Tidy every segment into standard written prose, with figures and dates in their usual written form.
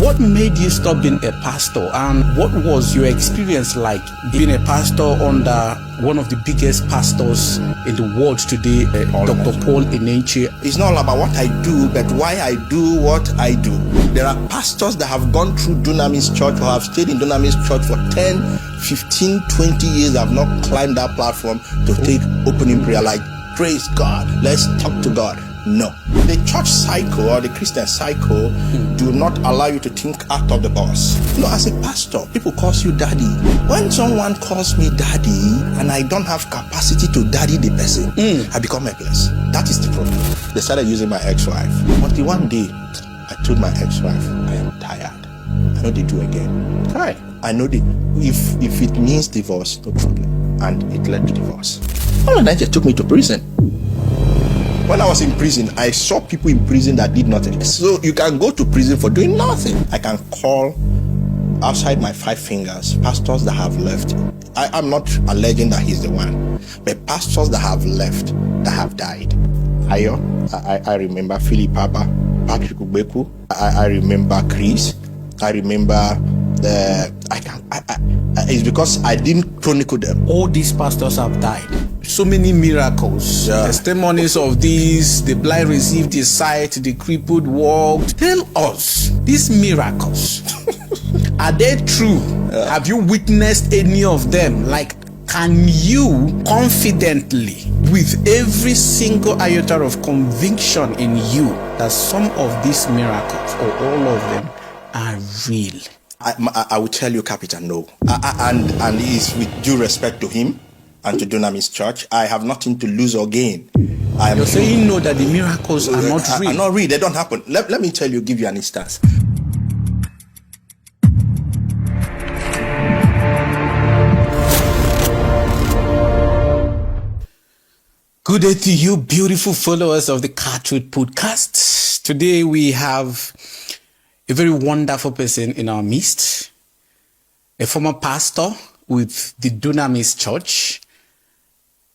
What made you stop being a pastor, and what was your experience like being a pastor under one of the biggest pastors in the world today, Dr. Paul Enenche? It's not all about what I do, but why I do what I do. There are pastors that have gone through Dunamis Church or have stayed in Dunamis Church for 10, 15, 20 years, have not climbed that platform to take opening prayer like, praise God, let's talk to God. No. The church cycle or the Christian cycle do not allow you to think out of the box. You know, as a pastor, people call you daddy. When someone calls me daddy and I don't have capacity to daddy the person, I become helpless. That is the problem. They started using my ex-wife. Until one day, I told my ex-wife, I am tired. I know they do again. Hi. I know they, if it means divorce, no problem. And it led to divorce. All of that just took me to prison. When I was in prison, I saw people in prison that did nothing. So you can go to prison for doing nothing. I can call outside my 5 fingers pastors that have left. I'm not alleging that he's the one, but pastors that have left, that have died. I remember Philip Papa, Patrick Ubeku. I remember Chris. I remember it's because I didn't chronicle them. All these pastors have died. So many miracles, testimonies of these, the blind received his sight, the crippled walked. Tell us, these miracles, are they true? Have you witnessed any of them? Like, can you confidently, with every single iota of conviction in you, that some of these miracles, or all of them, are real? I will tell you, Captain, no. And it's with due respect to him and to Dunamis Church. I have nothing to lose or gain. You're saying no, that the miracles are not real? Are not real. They don't happen. Let me tell you, give you an instance. Good day to you, beautiful followers of the Cartwood Podcast. Today we have a very wonderful person in our midst, a former pastor with the Dunamis Church.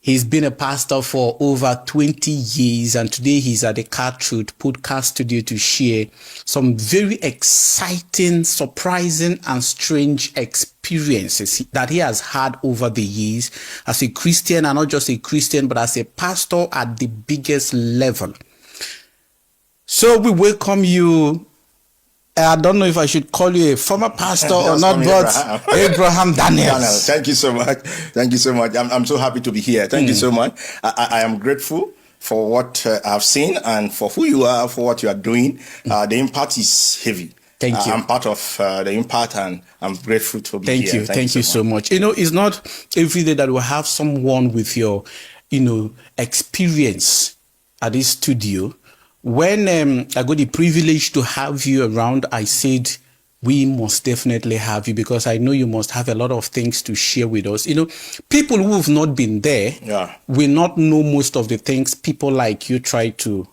He's been a pastor for over 20 years, and today he's at the Cartwood Podcast studio to share some very exciting, surprising, and strange experiences that he has had over the years as a Christian, and not just a Christian, but as a pastor at the biggest level. So we welcome you. I don't know if I should call you a former pastor or not, but Abraham Daniels. Thank you so much. Thank you so much. I'm so happy to be here. Thank you so much. I am grateful for what I've seen and for who you are, for what you are doing. The impact is heavy. Thank you. I'm part of the impact, and I'm grateful to be here. Thank you so much. You know, it's not every day that we'll have someone with your, experience at this studio. When I got the privilege to have you around, I said, we must definitely have you, because I know you must have a lot of things to share with us. People who have not been there will not know most of the things people like you try to,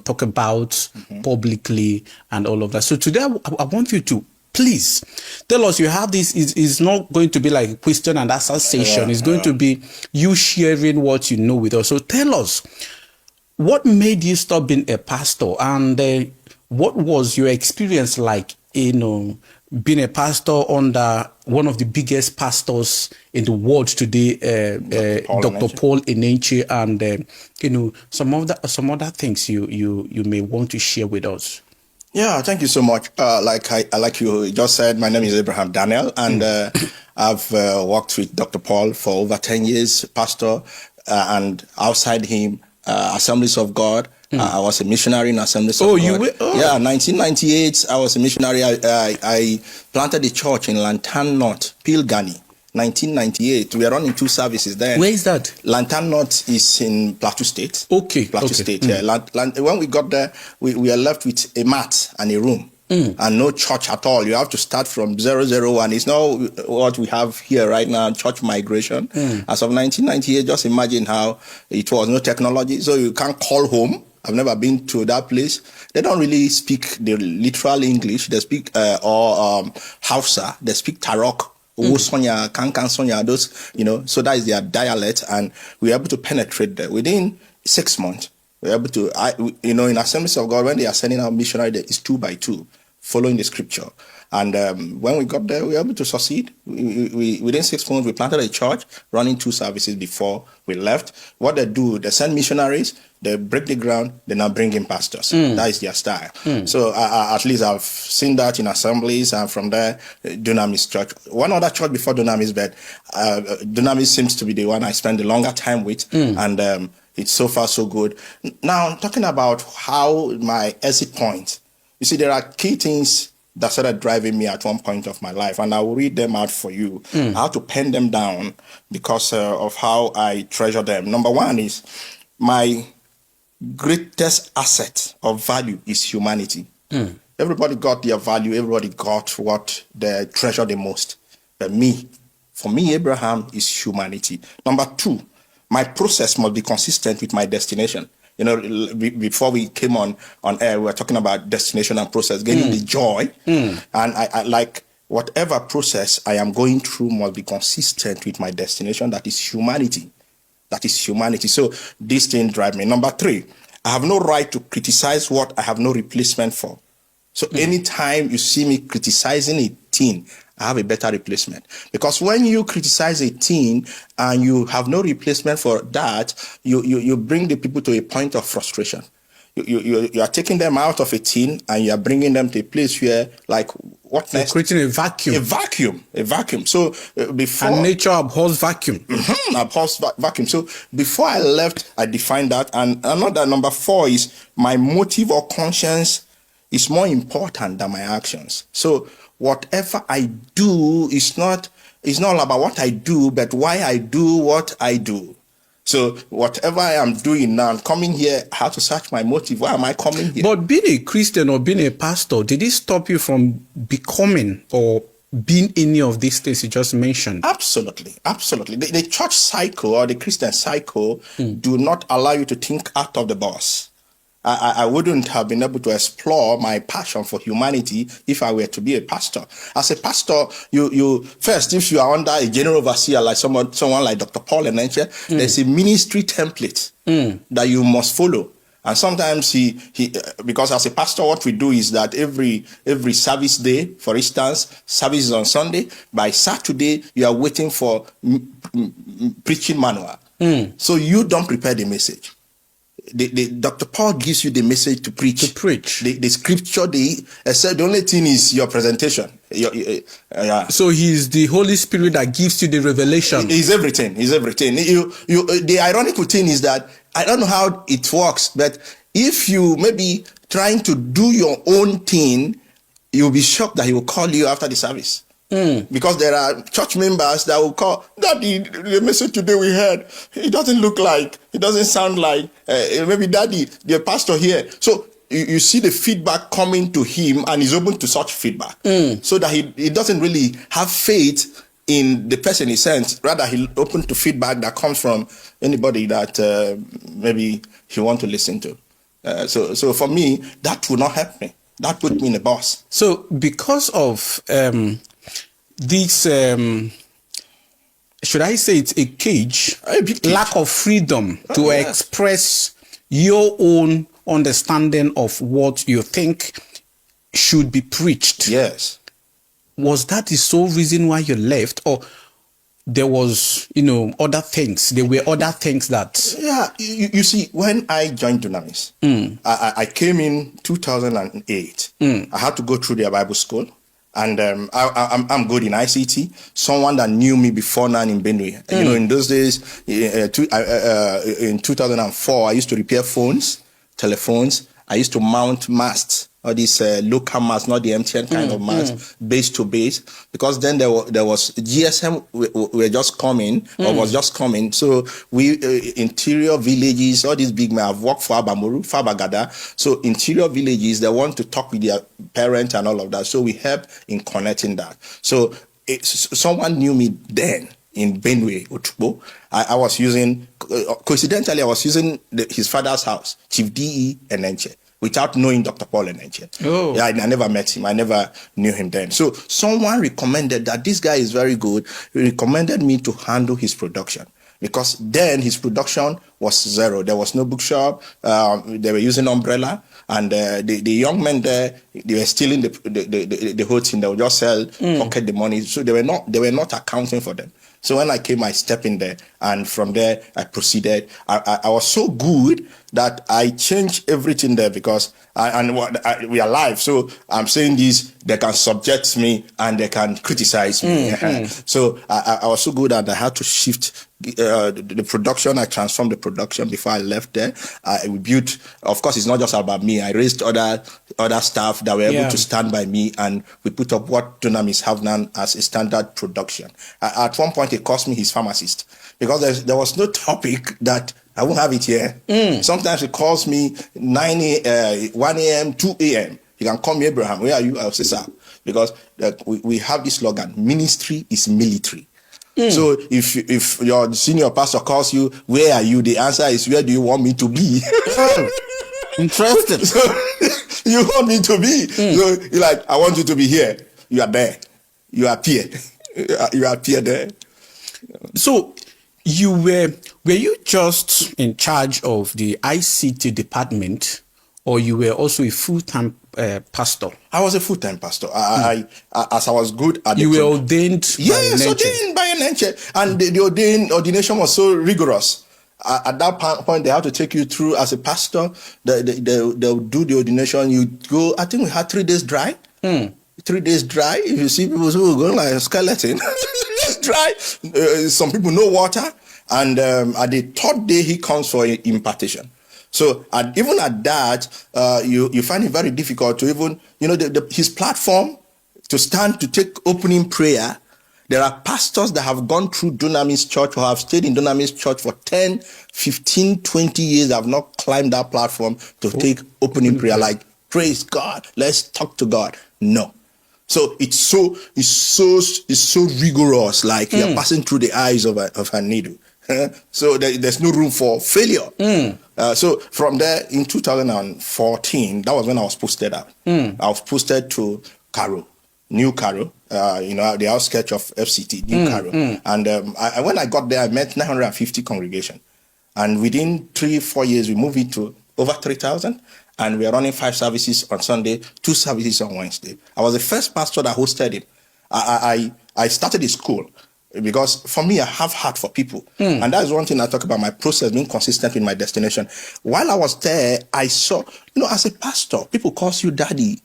talk about publicly and all of that. So today I want you to please tell us, you have this, is not going to be like a question and answer session. It's going to be you sharing what you know with us. So tell us, what made you stop being a pastor, and what was your experience like, being a pastor under one of the biggest pastors in the world today, Dr. Paul Enenche, and some other things you may want to share with us. Yeah, thank you so much. Like you just said, my name is Abraham Daniel, and I've worked with Dr. Paul for over 10 years, pastor, and outside him, Assemblies of God. I was a missionary in Assemblies of God. Yeah, 1998, I was a missionary. I planted a church in Lantan North, Pilgani, 1998. We are running 2 services there. Where is that? Lantan North is in Plateau State. Plateau State, yeah. When we got there, we were left with a mat and a room. And no church at all. You have to start from 001. It's not what we have here right now, church migration. As of 1998, just imagine how it was, no technology. So you can't call home. I've never been to that place. They don't really speak the literal English. They speak Hausa. They speak Tarok. Sonya, Kankan Sonya, those, so that is their dialect. And we were able to penetrate there within 6 months. We're able to, in Assemblies of God, when they are sending out missionary, it's 2 by 2. following the scripture. And when we got there, we were able to succeed. Within 6 months, we planted a church, running 2 services before we left. What they do, they send missionaries, they break the ground, they now bring in pastors. That is their style. So at least I've seen that in assemblies, and from there, Dunamis Church. One other church before Dunamis, but Dunamis seems to be the one I spend the longer time with, and it's so far so good. Now, talking about how my exit point, you see, there are key things that started driving me at one point of my life, and I will read them out for you. I have to pen them down because of how I treasure them. Number one is my greatest asset of value is humanity. Everybody got their value. Everybody got what they treasure the most. But for me, Abraham is humanity. Number two, my process must be consistent with my destination. You know, before we came on air, we were talking about destination and process, getting the joy. And I like whatever process I am going through must be consistent with my destination. That is humanity. That is humanity. So this thing drives me. Number three, I have no right to criticize what I have no replacement for. So anytime you see me criticizing a thing, I have a better replacement. Because when you criticize a thing and you have no replacement for that, you bring the people to a point of frustration. You are taking them out of a thing and you are bringing them to a place where, like, what next? You're creating a vacuum. A vacuum. So before... And nature abhors vacuum. Abhors vacuum. So before I left, I defined that. And another number four is my motive or conscience is more important than my actions. So whatever I do is not all about what I do, but why I do what I do. So whatever I am doing now, I'm coming here, I have to search my motive. Why am I coming here? But being a Christian or being a pastor, did it stop you from becoming or being any of these things you just mentioned? Absolutely. The church cycle or the Christian cycle do not allow you to think out of the box. I wouldn't have been able to explore my passion for humanity if I were to be a pastor. As a pastor, you first, if you are under a general overseer like someone like Dr. Paul Enenche, there's a ministry template that you must follow. And sometimes he because as a pastor, what we do is that every service day, for instance, service is on Sunday. By Saturday, you are waiting for preaching manual. So you don't prepare the message. Dr. Paul gives you the message to preach. The scripture, the only thing is your presentation. So he's the Holy Spirit that gives you the revelation. He's everything. The ironical thing is that I don't know how it works, but if you maybe trying to do your own thing, you'll be shocked that he will call you after the service. Because there are church members that will call, Daddy, the message today we heard, it doesn't sound like, maybe Daddy, the pastor here. So you see the feedback coming to him and he's open to such feedback. So that he doesn't really have faith in the person he sends. Rather, he's open to feedback that comes from anybody that maybe he wants to listen to. So for me, that will not help me. That put me in a box. So because of... this, should I say it's a cage, lack of freedom to express your own understanding of what you think should be preached. Yes. Was that the sole reason why you left, or there was, other things? There were other things that... Yeah, you see, when I joined Dunamis, I came in 2008. I had to go through their Bible school. And I'm good in ICT. Someone that knew me before now in Benue. In those days, in 2004, I used to repair telephones. I used to mount masts, all these local masts, not the MTN kind of masts, base to base. Because then there was GSM were just coming, or was just coming. So we, interior villages, all these big men, I've worked for Abamuru, Fabagada. So interior villages, they want to talk with their parents and all of that. So we help in connecting that. So someone knew me then in Benue, Otukpo. I was using, coincidentally, his father's house, Chief D.E. Enenche, without knowing Dr. Paul Enenche. Oh. Yeah, I never met him. I never knew him then. So someone recommended that this guy is very good. He recommended me to handle his production. because then his production was zero. There was no bookshop. They were using umbrella, and the young men there, they were stealing the whole thing. They would just sell, pocket the money. So they were not accounting for them. So when I came, I stepped in there, and from there I proceeded. I was so good that I changed everything there, because we are live. So I'm saying this, they can subject me and they can criticize me. So I was so good that I had to shift the production. I transformed the production before I left there. We built, of course, it's not just about me. I raised other staff that were able to stand by me, and we put up what Dunamis have now as a standard production. At one point, it cost me his pharmacist, because there was no topic that I won't have it here. Sometimes it calls me 1 a.m., 2 a.m. You can call me, Abraham. Where are you? I'll say, sir. Because we have this slogan: ministry is military. So if your senior pastor calls you, where are you? The answer is, where do you want me to be? Interesting. So you want me to be. So you're like, I want you to be here. You are there. You appear. You appear there. So you were you just in charge of the ICT department, or you were also a full-time pastor? I was a full-time pastor. As I was good at you were ordained. Yes, ordained by an angel, and the ordination was so rigorous. At that point, they have to take you through as a pastor. They'll do the ordination. You go. I think we had 3 days dry. 3 days dry. If you see people who are going like a skeleton, dry. Some people no water, and at the 3rd day he comes for impartation. So even at that, you find it very difficult to even, his platform to stand to take opening prayer. There are pastors that have gone through Dunamis Church or have stayed in Dunamis Church for 10, 15, 20 years, have not climbed that platform to take opening prayer. Like, praise God, let's talk to God. No. So it's so rigorous, like you're passing through the eyes of a needle. So there's no room for failure. So from there, in 2014, that was when I was posted out. I was posted to Cairo, New Cairo, the outskirts of FCT, New Cairo. And when I got there, I met 950 congregation. And within 3-4 years, we moved it to over 3,000. And we are running 5 services on Sunday, 2 services on Wednesday. I was the first pastor that hosted it. I started a school, because for me, I have heart for people. And that's one thing I talk about, my process, being consistent with my destination. While I was there, I saw, as a pastor, people call you daddy.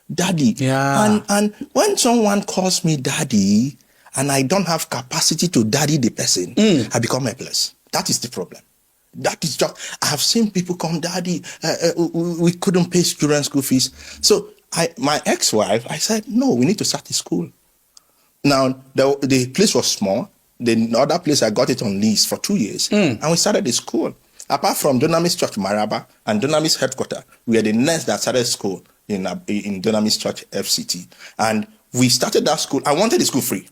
Yeah. And when someone calls me daddy, and I don't have capacity to daddy the person, I become helpless. That is the problem. That is just, I have seen people come, daddy, we couldn't pay children's school fees. So my ex-wife, I said, no, we need to start a school. Now, the place was small. The other place, I got it on lease for 2 years. And we started the school. Apart from Dunamis Church Maraba and Dunamis headquarters, we are the next that started school in Dunamis Church FCT. And we started that school. I wanted the school free.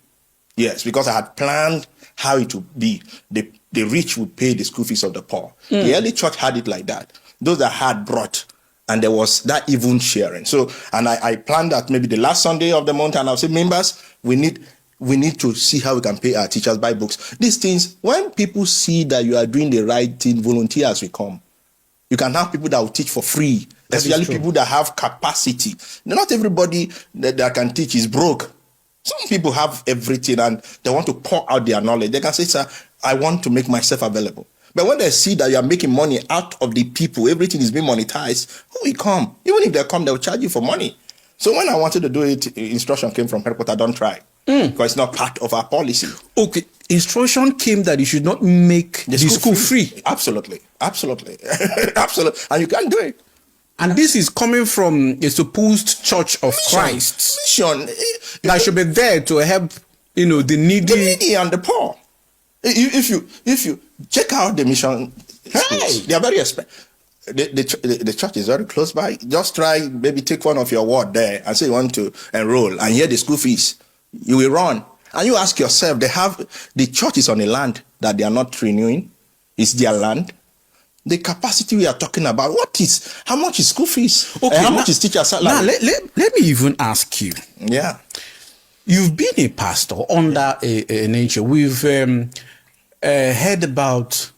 Yes, because I had planned how it would be. The rich would pay the school fees of the poor. The early church had it like that. Those that had brought, and there was that even sharing. So, and I planned that maybe the last Sunday of the month, and I'll say, members, we need to see how we can pay our teachers, buy books. These things, when people see that you are doing the right thing, volunteers will come. You can have people that will teach for free, especially people that have capacity. Not everybody that can teach is broke. Some people have everything and they want to pour out their knowledge. They can say, sir, I want to make myself available. But when they see that you are making money out of the people, everything is being monetized, who will come? Even if they come, they will charge you for money. So when I wanted to do it, instruction came from headquarters, don't try. Because it's not part of our policy. Okay. Instruction came that you should not make the school free. Absolutely. Absolutely. Absolutely. And you can't do it. And this is coming from a supposed Church of Christ. Mission. That should be there to help, the needy and the poor. If you check out the mission schools, they are very expensive. The church is very close by. Just try, maybe take one of your ward there and say you want to enroll and hear the school fees. You will run. And you ask yourself, the church is on a land that they are not renewing. It's their land. The capacity we are talking about, how much is school fees? Okay, how much is teacher salary? Now, let me even ask you. Yeah. You've been a pastor under a nature. heard about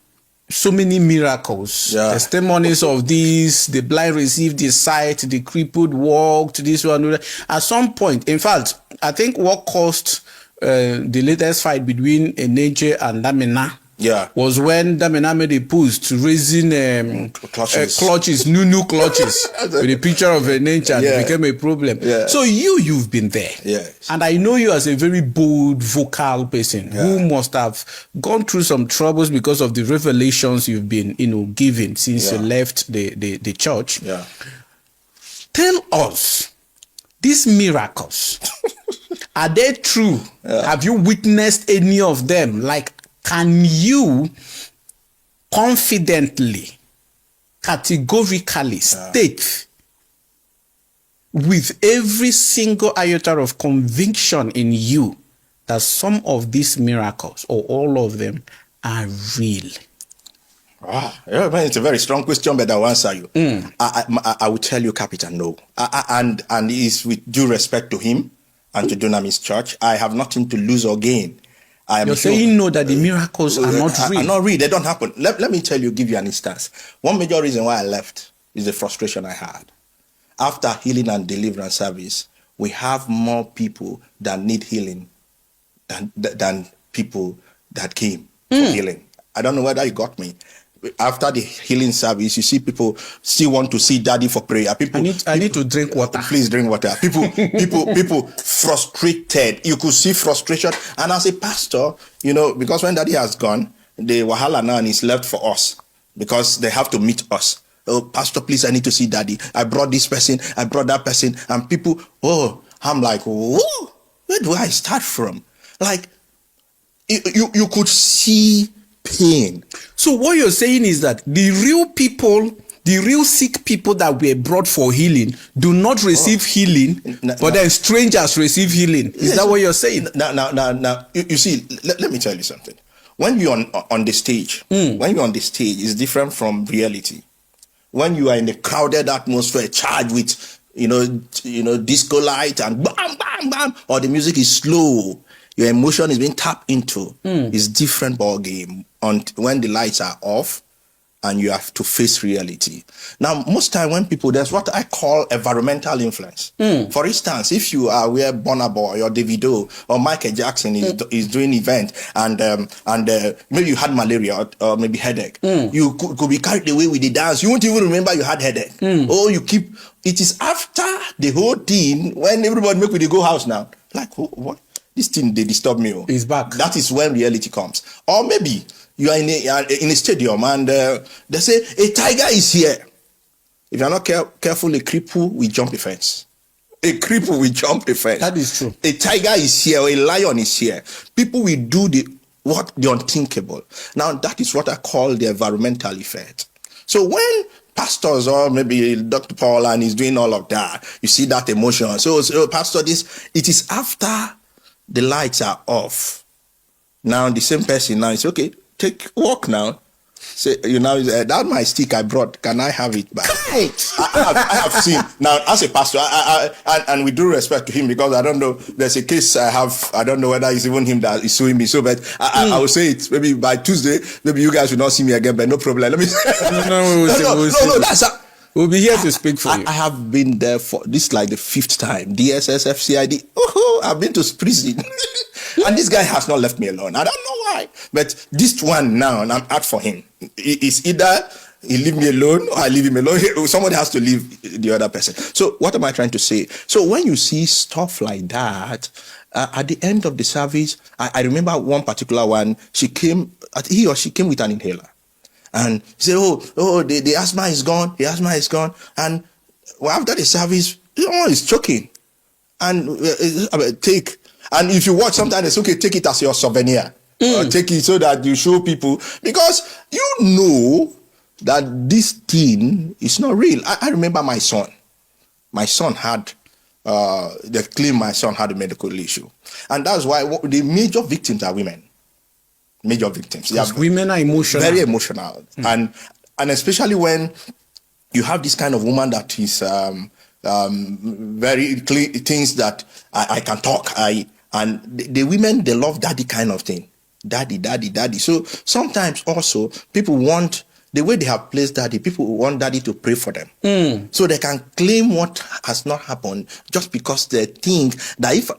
so many miracles, Yeah. testimonies of this, the blind received the sight, the crippled walked, this one. At some point, in fact, I think what caused the latest fight between Enenche and Damina was when Damina made a post to raising clutches, new clutches with a picture of Enenche, and it became a problem. So you've been there. And I know you as a very bold, vocal person who must have gone through some troubles because of the revelations you've been, given since you left the church. Tell us, these miracles, are they true? Have you witnessed any of them? Like, can you confidently, categorically state with every single iota of conviction in you that some of these miracles or all of them are real? It's a very strong question, but I'll answer you. I will tell you, Captain, no. And it's with due respect to him and to Dunamis Church. I have nothing to lose or gain. You're saying no, that the miracles are not real? Are not real. They don't happen. Let me give you an instance. One major reason why I left is the frustration I had. After healing and deliverance service, we have more people that need healing than people that came for healing. I don't know whether you got me. After the healing service, you see people still want to see Daddy for prayer. I need to drink water. Please drink water. People frustrated. You could see frustration. And as a pastor, because when Daddy has gone, the wahala now is left for us because they have to meet us. Oh, Pastor, please, I need to see Daddy. I brought this person. I brought that person. And people, I'm like, whoa, where do I start from? Like, you could see pain. So what you're saying is that the real people, the real sick people that were brought for healing do not receive healing, but then strangers receive healing. Is that what you're saying? Now, you see, let me tell you something. When you're on the stage, it's different from reality. When you are in a crowded atmosphere, charged with, disco light and bam, bam, bam, or the music is slow, your emotion is being tapped into. It's different ball game when the lights are off and you have to face reality. Now, most time when people, there's what I call environmental influence. For instance, if you are where Burna Boy or Davido or Michael Jackson is doing event and maybe you had malaria or maybe headache, you could be carried away with the dance. You won't even remember you had headache. It is after the whole thing when everybody make with the go house now. Like, what? This thing, they disturb me. It's back. That is when reality comes. Or maybe you are in a stadium and they say, a tiger is here. If you're not careful, a cripple will jump the fence. A cripple will jump the fence. That is true. A tiger is here, or a lion is here. People will do the unthinkable. Now, that is what I call the environmental effect. So when pastors or maybe Dr. Paul and he's doing all of that, you see that emotion. So Pastor, it is after the lights are off. Now the same person now is okay. Walk now. Say that my stick I brought. Can I have it back? I have seen now as a pastor. And with due respect to him, because I don't know. There's a case I have. I don't know whether it's even him that is suing me. So, but I will say it. Maybe by Tuesday, maybe you guys will not see me again. But no problem. Let me. No. We'll be here to speak for you. I have been there for this like the 5th time. DSS, FCID. I've been to prison. And this guy has not left me alone. I don't know why. But this one now, and I'm out for him. It's either he leave me alone or I leave him alone. Somebody has to leave the other person. So what am I trying to say? So when you see stuff like that, at the end of the service, I remember one particular one, he or she came with an inhaler. And he said, the asthma is gone. The asthma is gone. And after the service, it's choking. And and if you watch, sometimes it's okay, take it as your souvenir. Or take it so that you show people. Because you know that this thing is not real. I remember my son. My son had, they claimed my son had a medical issue. And that's why the major victims are women. Major victims. Because women are emotional. Very emotional. And especially when you have this kind of woman that is very clean, things that I can talk. And the women, they love daddy kind of thing. Daddy, daddy, daddy. So sometimes also people want, the way they have placed daddy, people want daddy to pray for them. So they can claim what has not happened just because they think that if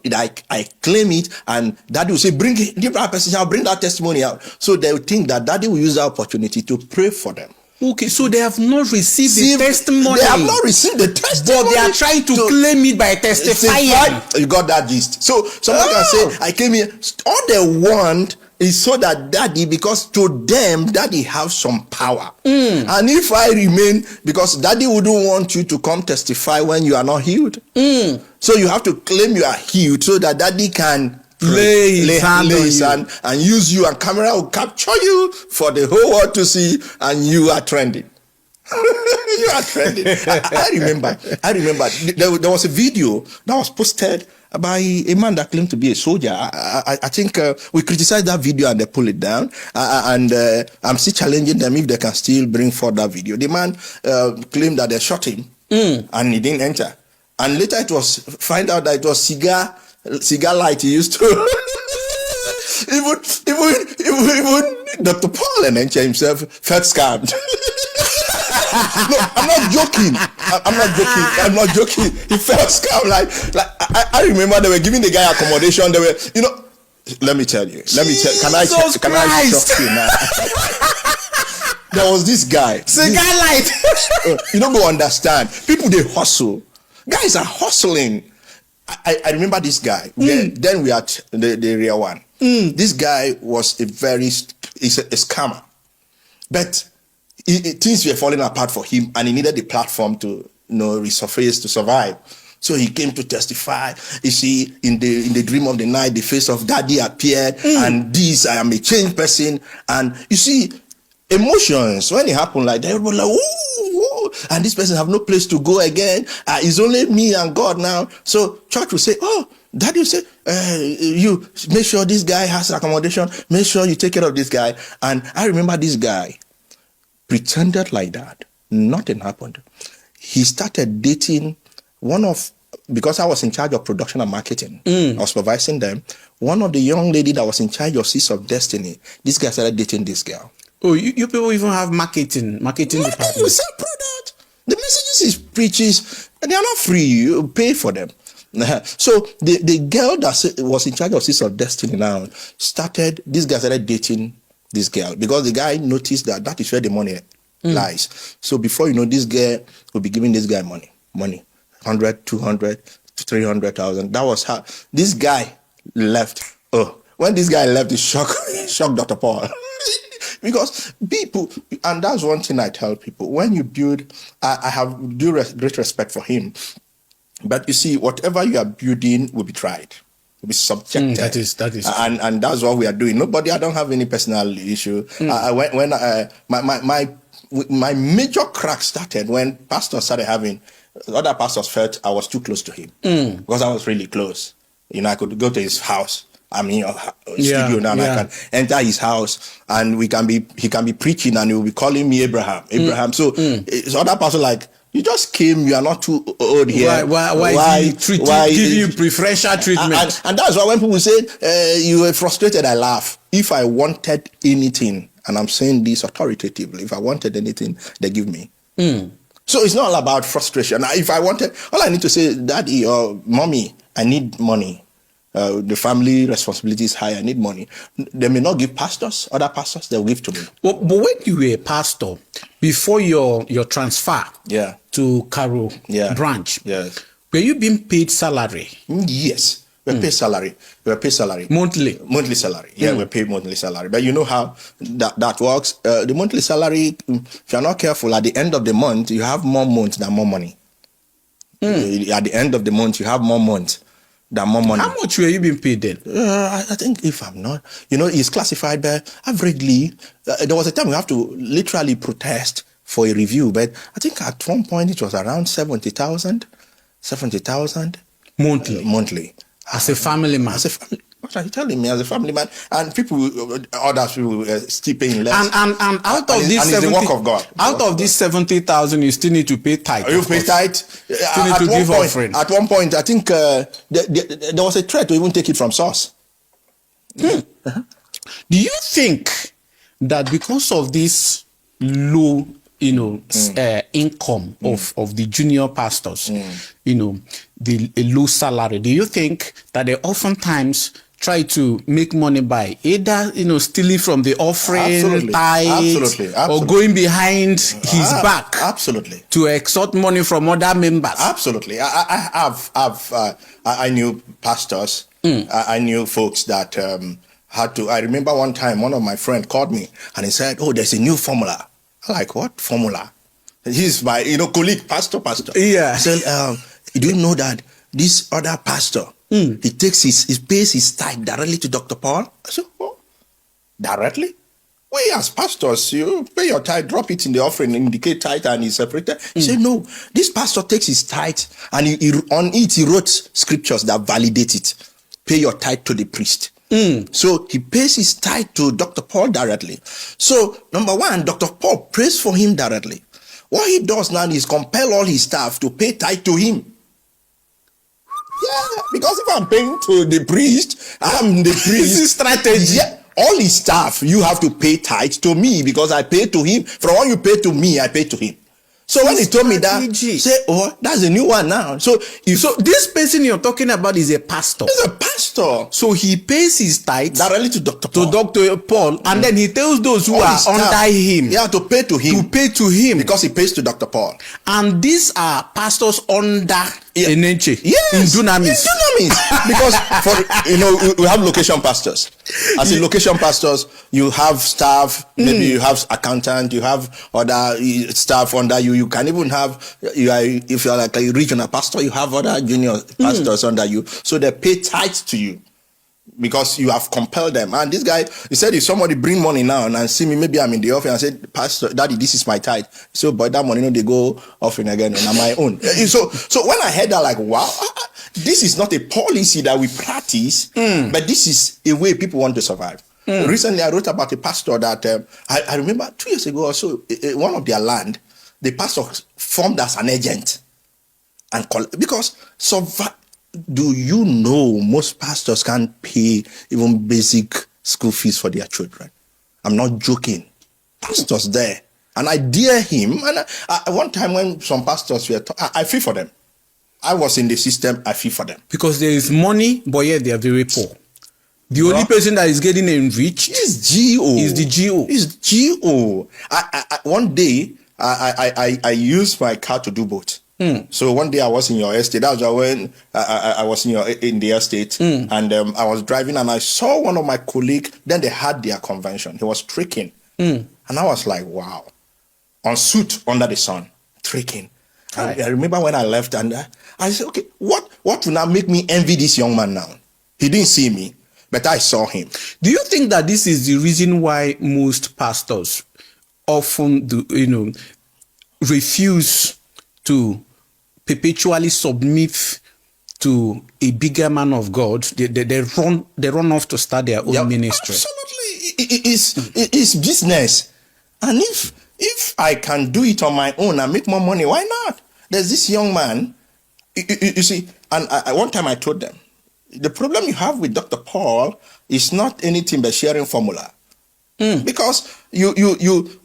I claim it and daddy will say, bring that testimony out. So they will think that daddy will use that opportunity to pray for them. Okay, so they have not received the testimony. They have not received the testimony. But they are trying to claim it by testifying. You got that gist. So someone can say, I came here. All they want is so that daddy, because to them, daddy have some power. And if I remain, because daddy wouldn't want you to come testify when you are not healed. So you have to claim you are healed so that daddy can lay his hand and use you, and camera will capture you for the whole world to see, and you are trending. You are trending. I remember there was a video that was posted by a man that claimed to be a soldier. I think we criticized that video and they pull it down. And I'm still challenging them if they can still bring forth that video. The man claimed that they shot him and he didn't enter. And later it was find out that it was cigar light he used to. even Dr. Paul Enenche himself felt scammed. No, I'm not joking. He felt scammed. Like I remember they were giving the guy accommodation. They were, let me tell you. Can I shock you now? There was this guy. Cigar light. You don't go understand. People, they hustle. Guys are hustling. I remember this guy. Then we had the real one. This guy was a scammer. But things were falling apart for him, and he needed the platform to resurface to survive. So he came to testify. You see, in the dream of the night, the face of daddy appeared, and I am a changed person. And you see, emotions, when it happened like that, everybody like, ooh, and this person have no place to go again. It's only me and God now. So church will say, oh, daddy will say, you make sure this guy has accommodation. Make sure you take care of this guy. And I remember this guy pretended like that. Nothing happened. He started dating because I was in charge of production and marketing. I was supervising them. One of the young lady that was in charge of Seeds of Destiny, this guy started dating this girl. Oh, you people even have marketing department. We sell product. The messages he preaches, they are not free. You pay for them. So the girl that was in charge of Seeds of Destiny now this guy started dating this girl, because the guy noticed that is where the money lies. So before you know, this girl will be giving this guy money, 100, 200, 300,000. That was how this guy left. Oh, when this guy left, it shocked Dr. Paul. Because people, and that's one thing I tell people, when you build, I have great respect for him. But you see, whatever you are building will be tried, will be subjected. That is. And that's what we are doing. I don't have any personal issue. My major crack started when pastors started having, other pastors felt I was too close to him. Because I was really close. I could go to his house. I'm in your studio now, and I can enter his house, and he can be preaching, and he will be calling me Abraham. So other person like, you just came, you are not too old here. Why is he giving you preferential treatment? And that's why when people say you were frustrated, I laugh. If I wanted anything, and I'm saying this authoritatively, if I wanted anything, they give me. So it's not all about frustration. Now, if I wanted, all I need to say, daddy or mommy, I need money. The family responsibility is high. I need money. They may not give other pastors, they'll give to me. But when you were a pastor, before your transfer to Caro branch, were you being paid salary? Yes. We pay salary. Monthly salary. Yeah, we pay monthly salary. But you know how that works? The monthly salary, if you're not careful, at the end of the month, you have more months than more money. At the end of the month, you have more months than more money. How much were you being paid then? I think if I'm not, it's classified by averagely. There was a time we have to literally protest for a review, but I think at one point it was around 70,000 monthly. As a family man. What are you telling me? As a family man, and others people still paying less. And out of this 70, it's the work of God. Out of this 70,000, you still need to pay tithe. You pay tithe. Still need to give offering. At one point, I think there was a threat to even take it from source. Do you think that because of this low, income of the junior pastors, the low salary, do you think that they oftentimes try to make money by either, stealing from the offering, tithe, or going behind his back? Absolutely. To extort money from other members? Absolutely. I knew pastors. I knew folks that had to. I remember one time one of my friends called me and he said, "Oh, there's a new formula." I'm like, "What formula?" He's my colleague, pastor. Yeah. He said, "Do you know that this other pastor, he pays his tithe directly to Dr. Paul?" I said, "Oh, directly? We as pastors, you pay your tithe, drop it in the offering, indicate tithe, and it's separated." He said, "No, this pastor takes his tithe and he wrote scriptures that validate it. Pay your tithe to the priest." So he pays his tithe to Dr. Paul directly. So number one, Dr. Paul prays for him directly. What he does now is compel all his staff to pay tithe to him. Yeah, because if I'm paying to the priest, I'm the priest. This is strategy. Yeah, all his staff, you have to pay tithe to me because I pay to him. From what you pay to me, I pay to him. So when he told me that, say, "Oh, that's a new one now." So this person you're talking about is a pastor. He's a pastor. So he pays his tithe directly to Dr. Paul. And then he tells those who are under him, to pay to him. To pay to him. Because he pays to Dr. Paul. And these are pastors under Enenche. Yes. In Dunamis. Because we have location pastors. As in location pastors, you have staff, maybe you have accountant, you have other staff under you. You can even have, if you're like a regional pastor, you have other junior pastors under you. So they pay tithe to you because you have compelled them. And this guy, he said, if somebody bring money now and see me, maybe I'm in the office and said, "Pastor, Daddy, this is my tithe." So, but that money, they go offering again and on my own. So when I heard that, like, wow, this is not a policy that we practice, but this is a way people want to survive. Recently, I wrote about a pastor that I remember 2 years ago or so, one of their land, the pastor formed as an agent. Because do you know most pastors can't pay even basic school fees for their children? I'm not joking. Pastors there. And I dare him. And one time when some pastors were I feel for them. I was in the system, I feel for them. Because there is money, but yet they are very poor. The only person that is getting enriched is GO. Is the GO. Is GO. One day, I used my car to do both. So one day I was in your estate. That was when I was in the estate, and I was driving and I saw one of my colleagues. Then they had their convention. He was tricking, and I was like, "Wow!" On suit under the sun, tricking. I remember when I left, and I said, "Okay, what will now make me envy this young man now?" He didn't see me, but I saw him. Do you think that this is the reason why most pastors often refuse to perpetually submit to a bigger man of God? They run off to start their own ministry. Absolutely, it's business, and if I can do it on my own and make more money, why not? There's this young man, you see, and one time I told them, the problem you have with Dr. Paul is not anything but sharing formula. Because you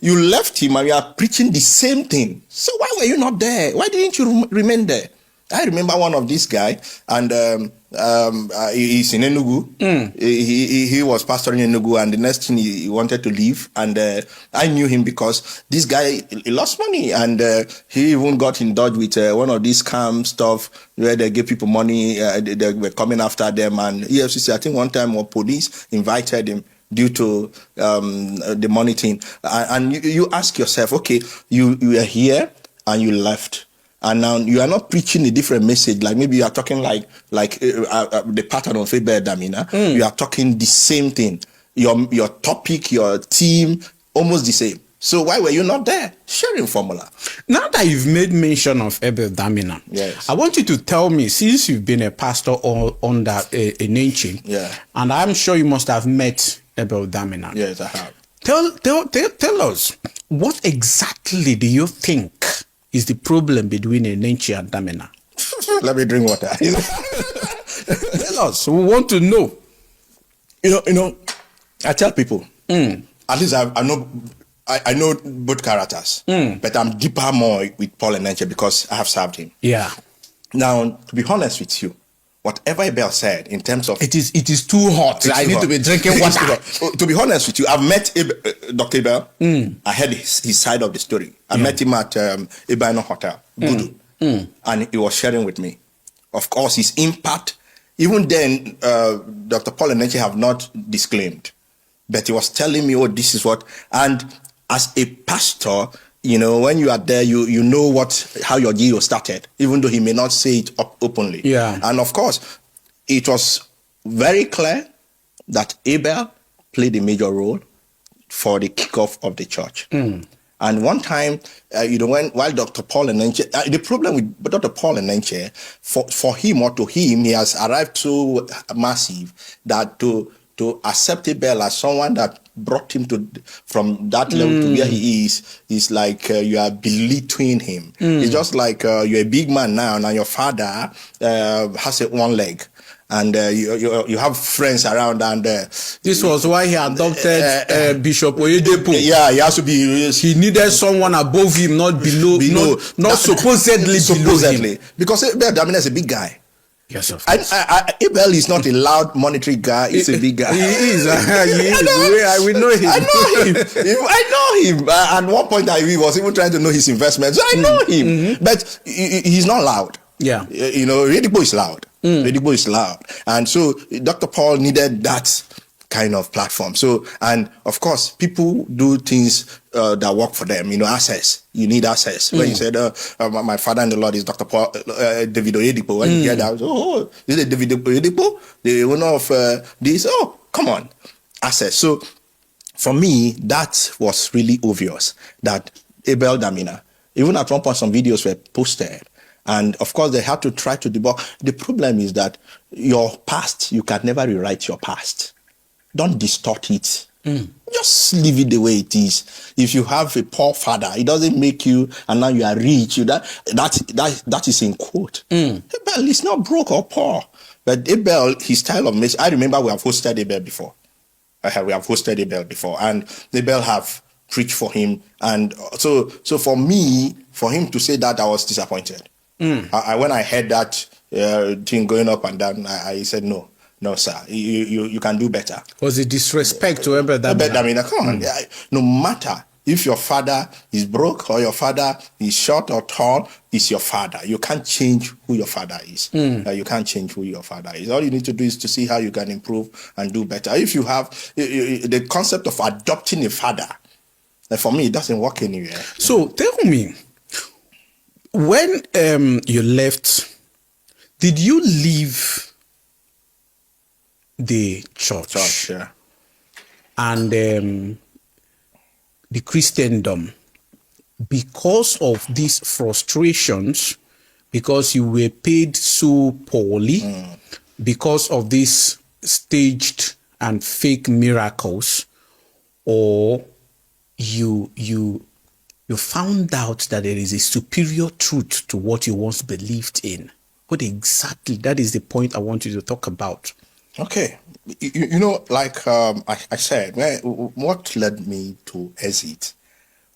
left him and you are preaching the same thing. So why were you not there? Why didn't you remain there? I remember one of these guy, and he's in Enugu. He was pastoring in Enugu, and the next thing he wanted to leave. And I knew him because this guy he lost money, and he even got in touch with one of these scam stuff where they give people money. They were coming after them, and EFCC, I think one time, or police invited him due to the money thing. And you ask yourself, okay, you are here and you left. And now you are not preaching a different message. Like maybe you are talking like the pattern of Faith Damina. You are talking the same thing. Your topic, your team, almost the same. So why were you not there? Sharing formula. Now that you've made mention of Abel Damina, yes, I want you to tell me, since you've been a pastor under Enenche, and I'm sure you must have met Abel Damina. Yes, I have. Tell us, what exactly do you think is the problem between Enenche and Damina? Let me drink water. Tell us. We want to know. You know, I tell people, at least I know both characters, but I'm deeper more with Paul Enenche because I have served him. Yeah. Now, to be honest with you, whatever Abel said in terms of... It is too hot. I need to be drinking water. To be honest with you, I've met Dr. Abel. I heard his side of the story. I met him at Ibaino Hotel, Gudu, and he was sharing with me. Of course, his impact, even then, Dr. Paul Enenche have not disclaimed, but he was telling me, oh, this is what... And as a pastor... You know, when you are there, you know how your GEO started, even though he may not say it openly. Yeah. And of course, it was very clear that Abel played a major role for the kickoff of the church. And one time, while Dr. Paul Enenche, the problem with Dr. Paul Enenche, for him or to him, he has arrived so massive that to accept Abel as someone that brought him from that level to where he is like you are belittling him. It's just like you're a big man now, and your father has one leg. And you have friends around, and this was why he adopted Bishop Oyedepo. Yeah, he has to be. He needed someone above him, not below. Not supposedly below him. Because Abel Damina is a big guy. Yes, of course. Abel is not a loud monetary guy. He's a big guy. He is. We know him. I know him. At one point, he was even trying to know his investments. I know him. But he's not loud. Yeah. You know, Redipo is loud. Redipo is loud. And so Dr. Paul needed that kind of platform. So, and of course, people do things that work for them. You know, access. You need access. When you said, my father in the Lord is Dr. Paul, David Oyedepo. When you hear that, oh, is it David Oyedepo? The owner of this? Oh, come on. Access. So, for me, that was really obvious that Abel Damina, even at one point, some videos were posted. And of course, they had to try to debunk. The problem is that your past, you can never rewrite your past. Don't distort it. Just leave it the way it is. If you have a poor father, it doesn't make you, and now you are rich. That is in quote. Abel is not broke or poor. But Abel, his style of message, I remember we have hosted Abel before. And Abel have preached for him. And so for me, for him to say that, I was disappointed. When I heard that thing going up and down, I said, no, sir, you can do better. Was it disrespect to Abel Damina? Come on. No matter if your father is broke or your father is short or tall, it's your father. You can't change who your father is. You can't change who your father is. All you need to do is to see how you can improve and do better. If you have the concept of adopting a father, for me, it doesn't work anywhere. So tell me, when you left, did you leave the church Yeah. and the Christendom because of these frustrations, because you were paid so poorly, because of these staged and fake miracles, or you found out that there is a superior truth to what you once believed in? What exactly? That is the point I want you to talk about. Okay. You know, like I said, what led me to exit?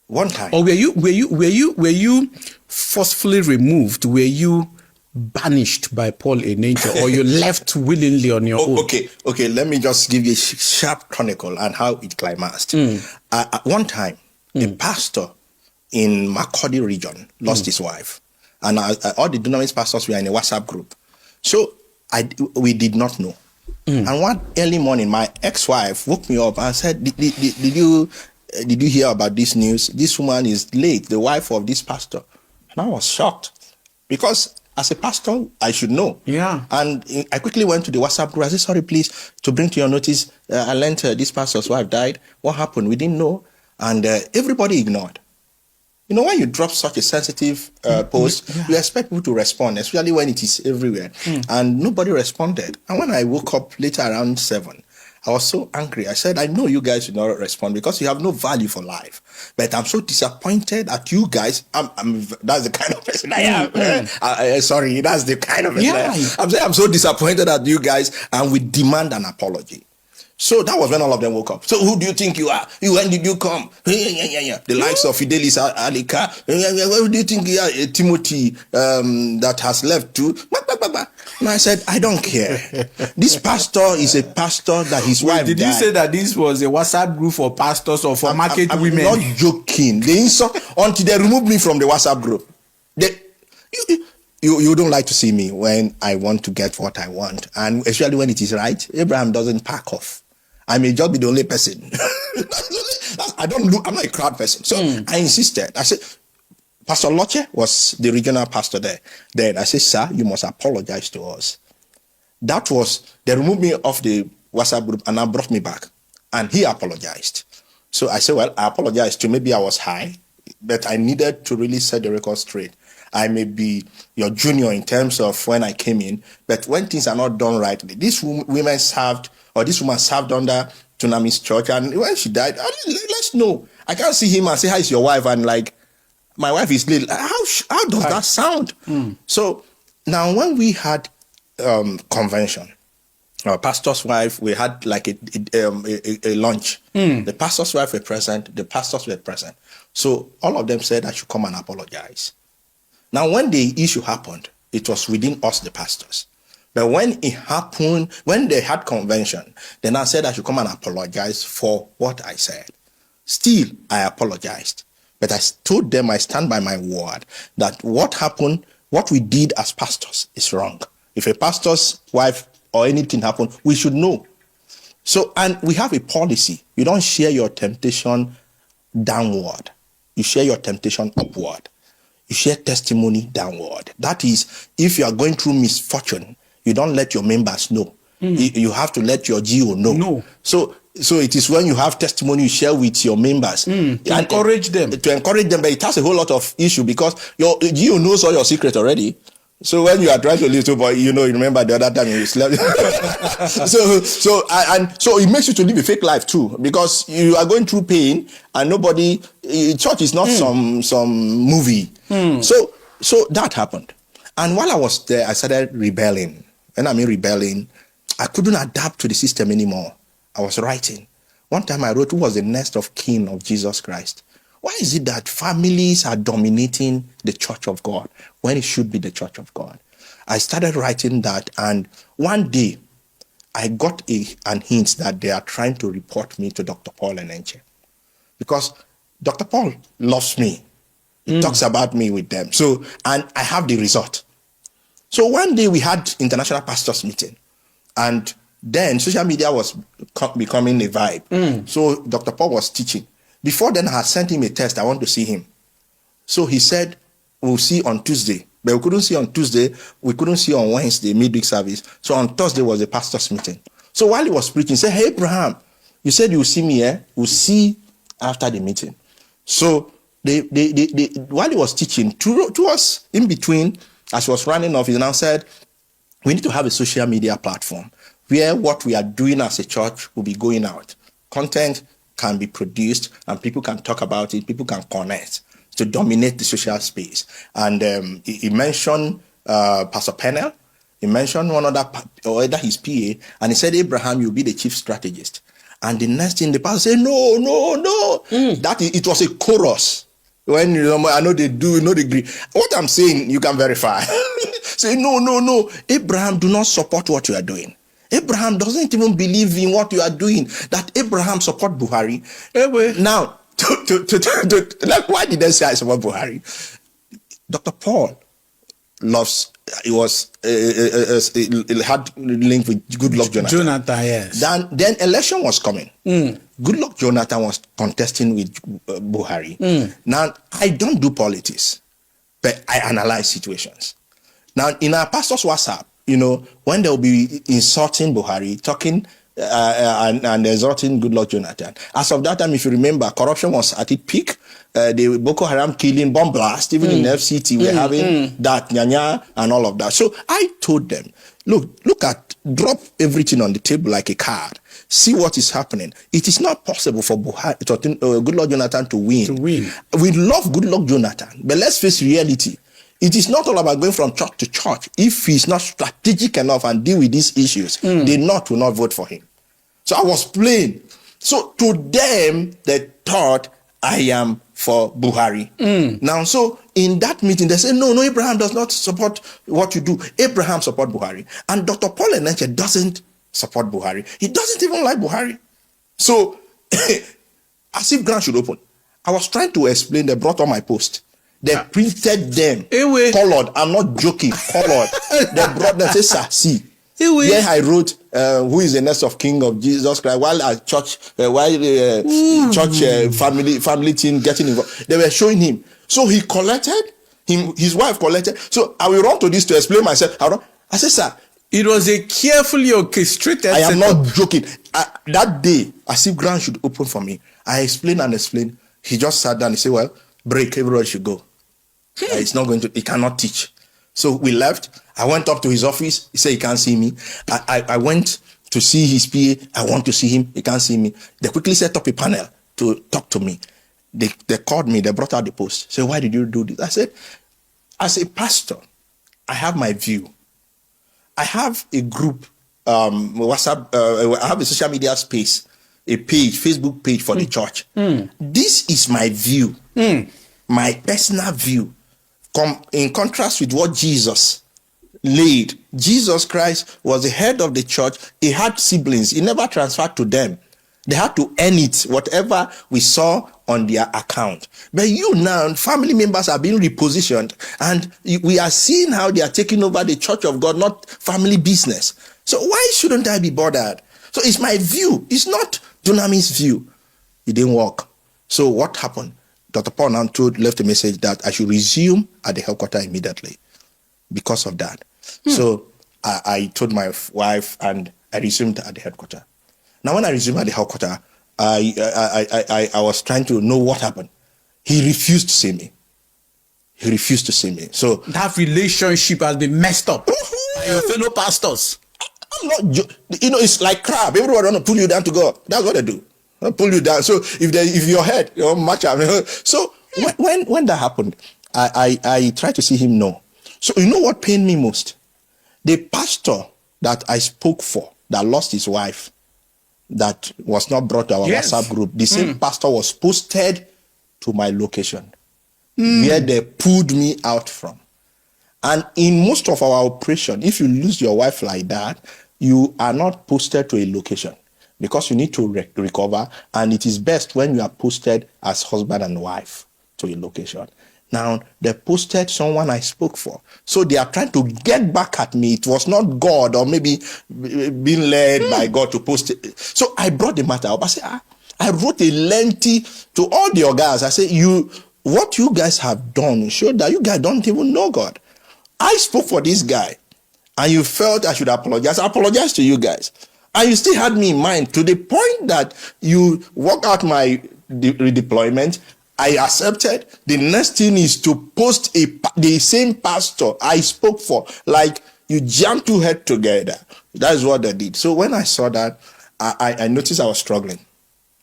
One time. Or were you forcefully removed? Were you banished by Paul Enenche, or you left willingly on your own? Okay. Let me just give you a sharp chronicle and how it climaxed. At one time, a pastor in Makurdi region lost his wife, and all the Dunamis pastors were in a WhatsApp group. So we did not know. And one early morning, my ex-wife woke me up and said, did you hear about this news? This woman is late, the wife of this pastor. And I was shocked because as a pastor, I should know. Yeah. And I quickly went to the WhatsApp group. I said, sorry, please, to bring to your notice, I learned this pastor's wife died. What happened? We didn't know. And everybody ignored. You know, when you drop such a sensitive post, you expect people to respond, especially when it is everywhere. And nobody responded. And when I woke up later around 7, I was so angry. I said, I know you guys will not respond because you have no value for life. But I'm so disappointed at you guys. That's the kind of person I am. Sorry, that's the kind of person I am. I'm saying I'm so disappointed at you guys, and we demand an apology. So that was when all of them woke up. So who do you think you are? When did you come? The likes of Fidelis Alika. Who do you think you are? Timothy that has left too. And I said, I don't care. This pastor is a pastor that his wife Did died. you say that this was a WhatsApp group for pastors or for market I'm women? not joking. They insult until they remove me from the WhatsApp group. You don't like to see me when I want to get what I want, and especially when it is right. Abraham doesn't pack off. I may just be the only person. I'm not a crowd person. So I insisted. I said, Pastor Loche was the regional pastor there. Then I said, sir, you must apologize to us. That was, they removed me off the WhatsApp group and now brought me back. And he apologized. So I said, well, I apologize too. Maybe I was high, but I needed to really set the record straight. I may be your junior in terms of when I came in, but when things are not done right, this woman served under Dunamis Church, and when she died, let's know. I can't see him and say, hi, is your wife? And like, my wife is little. How does that sound? So now when we had convention, our pastor's wife, we had like a lunch. The pastor's wife were present, the pastors were present. So all of them said I should come and apologize. Now, when the issue happened, it was within us, the pastors. But when it happened, when they had convention, then I said I should come and apologize for what I said. Still, I apologized. But I told them I stand by my word that what happened, what we did as pastors is wrong. If a pastor's wife or anything happened, we should know. So, and we have a policy. You don't share your temptation downward. You share your temptation upward. You share testimony downward. That is, if you are going through misfortune, you don't let your members know. You have to let your GO know. No. So it is when you have testimony you share with your members. To encourage them. To encourage them, but it has a whole lot of issue because your GO knows all your secrets already. So when you are trying to live to, but you remember the other time you slept. so it makes you to live a fake life too, because you are going through pain and nobody. Church is not some movie. So that happened, and while I was there, I started rebelling. When I mean rebelling, I couldn't adapt to the system anymore. I was writing. One time I wrote, "Who was the next of kin of Jesus Christ?" Why is it that families are dominating the church of God when it should be the church of God? I started writing that, and one day I got an hint that they are trying to report me to Dr. Paul Enenche, because Dr. Paul loves me. He talks about me with them. So, and I have the result. So one day we had international pastors meeting, and then social media was becoming a vibe. So Dr. Paul was teaching. Before then, I had sent him a text. I want to see him. So he said, we'll see on Tuesday. But we couldn't see on Tuesday. We couldn't see on Wednesday, midweek service. So on Thursday was a pastor's meeting. So while he was preaching, he said, hey, Abraham, you said you'll see me here. We'll see after the meeting. So while he was teaching, to us in between, as he was running off, he now said, we need to have a social media platform where what we are doing as a church will be going out. Content can be produced and people can talk about it, people can connect to dominate the social space. And he mentioned Pastor Pennell, he mentioned one other, or either his PA, and he said, Abraham, you'll be the chief strategist. And the next thing, the pastor said, no. It was a chorus. When I know they do, they agree. What I'm saying, you can verify. Say, no. Abraham, do not support what you are doing. Abraham doesn't even believe in what you are doing. That Abraham support Buhari. Now, why did they say I support Buhari? Dr. Paul loves. It had link with Goodluck Jonathan. Yes. Then election was coming. Goodluck Jonathan was contesting with Buhari. Now, I don't do politics, but I analyze situations. Now, in our pastor's WhatsApp, when they'll be insulting Buhari, talking and exhorting Goodluck Jonathan. As of that time, if you remember, corruption was at its peak. The Boko Haram killing, bomb blast, even in FCT, we're having that, Nyanya, and all of that. So I told them, drop everything on the table like a card. See what is happening. It is not possible for Goodluck Jonathan to win. We love Goodluck Jonathan, but let's face reality. It is not all about going from church to church. If he's not strategic enough and deal with these issues, they will not vote for him. So I was playing. So to them, they thought I am for Buhari. Now, so in that meeting, they say, no, Abraham does not support what you do. Abraham support Buhari. And Dr. Paul Enenche doesn't support Buhari. He doesn't even like Buhari. So, as if ground should open. I was trying to explain, they brought on my post. They printed them, colored. I'm not joking, colored. They brought them, say, sir, see. Here I wrote, who is the next of King of Jesus Christ, while at church, family team getting involved. They were showing him. So he collected, his wife collected. So I will run to this to explain myself. I said, sir, it was a carefully orchestrated. I am not joking. That day, as if ground should open for me, I explained and explained. He just sat down. He said, well, break, everybody should go. It's not going to, he cannot teach. So we left. I went up to his office. He said he can't see me. I went to see his PA. I want to see him. He can't see me. They quickly set up a panel to talk to me. They called me. They brought out the post. Said, why did you do this? I said, as a pastor, I have my view. I have a group, WhatsApp, I have a social media space, a page, Facebook page for the church. This is my view, my personal view. In contrast with what Jesus laid. Jesus Christ was the head of the church. He had siblings. He never transferred to them. They had to earn it, whatever we saw on their account. But you now, family members are being repositioned, and we are seeing how they are taking over the church of God, not family business. So why shouldn't I be bothered? So it's my view. It's not Dunamis' view. It didn't work. So what happened? Dr. Paul now left a message that I should resume at the headquarters immediately because of that. So I told my wife and I resumed at the headquarters. Now, when I resumed at the headquarters, I was trying to know what happened. He refused to see me. He refused to see me. So that relationship has been messed up by your fellow pastors. I'm not, it's like crab. Everyone want to pull you down to God. That's what they do. They'll pull you down. So if your head, match up. So when that happened, I tried to see him. No. So you know what pained me most? The pastor that I spoke for that lost his wife, that was not brought to our WhatsApp group, the same pastor was posted to my location where they pulled me out from. And in most of our operation, if you lose your wife like that, you are not posted to a location because you need to recover. And it is best when you are posted as husband and wife to a location. Now, they posted someone I spoke for. So they are trying to get back at me. It was not God or maybe being led by God to post it. So I brought the matter up. I said, I wrote a lengthy to all the guys. I said, what you guys have done showed that you guys don't even know God. I spoke for this guy and you felt I should apologize. I apologize to you guys. And you still had me in mind to the point that you work out my redeployment. I accepted. The next thing is to post the same pastor I spoke for. Like you jam two heads together. That is what they did. So when I saw that, I noticed I was struggling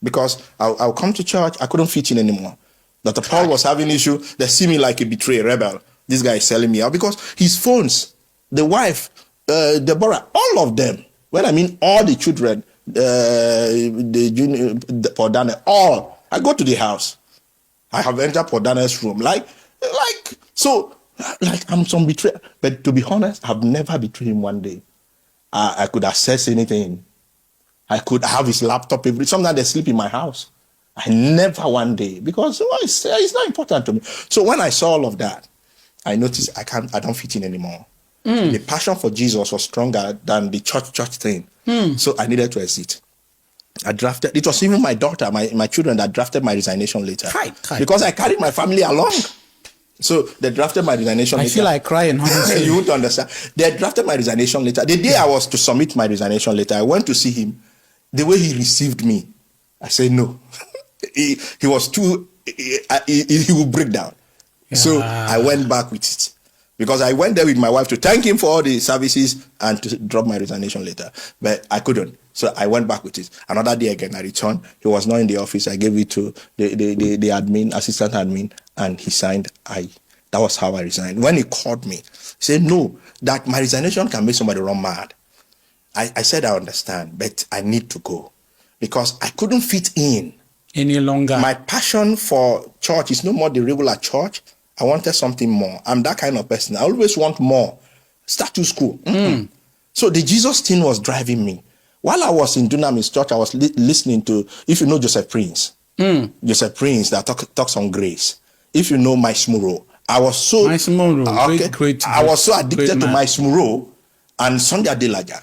because I'll come to church. I couldn't fit in anymore. Dr. Paul was having issue. They see me like a betrayer, rebel. This guy is selling me out because his phones, the wife, Deborah, all of them. When I mean all the children, the junior, for Daniel, all. I go to the house. I have entered for Daniel's room. Like I'm some betrayer. But to be honest, I've never betrayed him one day. I could access anything. I could have his laptop. Sometimes they sleep in my house. I never one day because it's not important to me. So when I saw all of that, I noticed I don't fit in anymore. The passion for Jesus was stronger than the church thing. So I needed to exit. It was even my daughter, my children that drafted my resignation letter. Because I carried my family along. So they drafted my resignation letter. I feel like crying, honestly. You won't understand. They drafted my resignation letter. The day I was to submit my resignation letter, I went to see him. The way he received me, I said no. He was too, he would break down. Yeah. So I went back with it. Because I went there with my wife to thank him for all the services and to drop my resignation letter. But I couldn't. So I went back with it. Another day again, I returned. He was not in the office. I gave it to the admin, assistant admin, and he signed. That was how I resigned. When he called me, he said, no, that my resignation can make somebody run mad. I said, I understand, but I need to go. because I couldn't fit in any longer. My passion for church is no more the regular church. I wanted something more. I'm that kind of person. I always want more. Status quo. So the Jesus thing was driving me. While I was in Dunamis Church, I was listening to, if you know Joseph Prince, Joseph Prince that talks on grace. If you know Miles Munroe, I was so Miles Munroe, great. I was so addicted to Miles Munroe and Sunday Adelaja.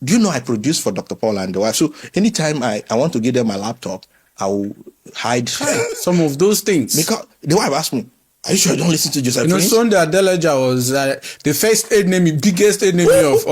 Do you know I produced for Dr. Paul and the wife? So anytime I want to give them my laptop, I will hide some of those things. Because the wife asked me, are you sure you don't listen to Joseph Prince? Sunday Adelaja was the first enemy, biggest enemy of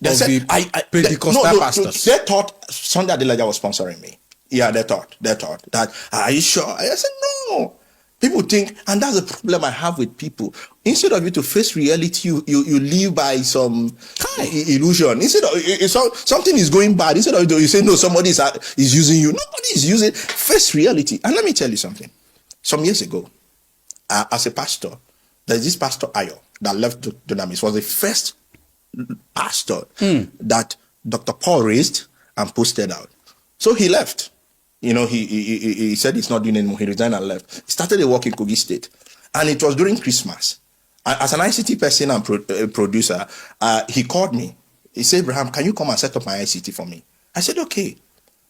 the Pentecostal pastors. They thought Sunday Adelaja was sponsoring me. Yeah, they thought that, are you sure? I said, no. People think, and that's the problem I have with people. Instead of you to face reality, you live by some illusion. Instead of something is going bad, instead of you say, no, somebody is using you. Nobody is using. Face reality. And let me tell you something. Some years ago, as a pastor, there's this pastor Ayo that left Dunamis. Was the first pastor that Dr. Paul raised and posted out. So he left. You know, he said he's not doing anymore. He resigned and left. He started a work in Kogi State. And it was during Christmas. As an ICT person and producer, he called me. He said, Abraham, can you come and set up my ICT for me? I said, okay.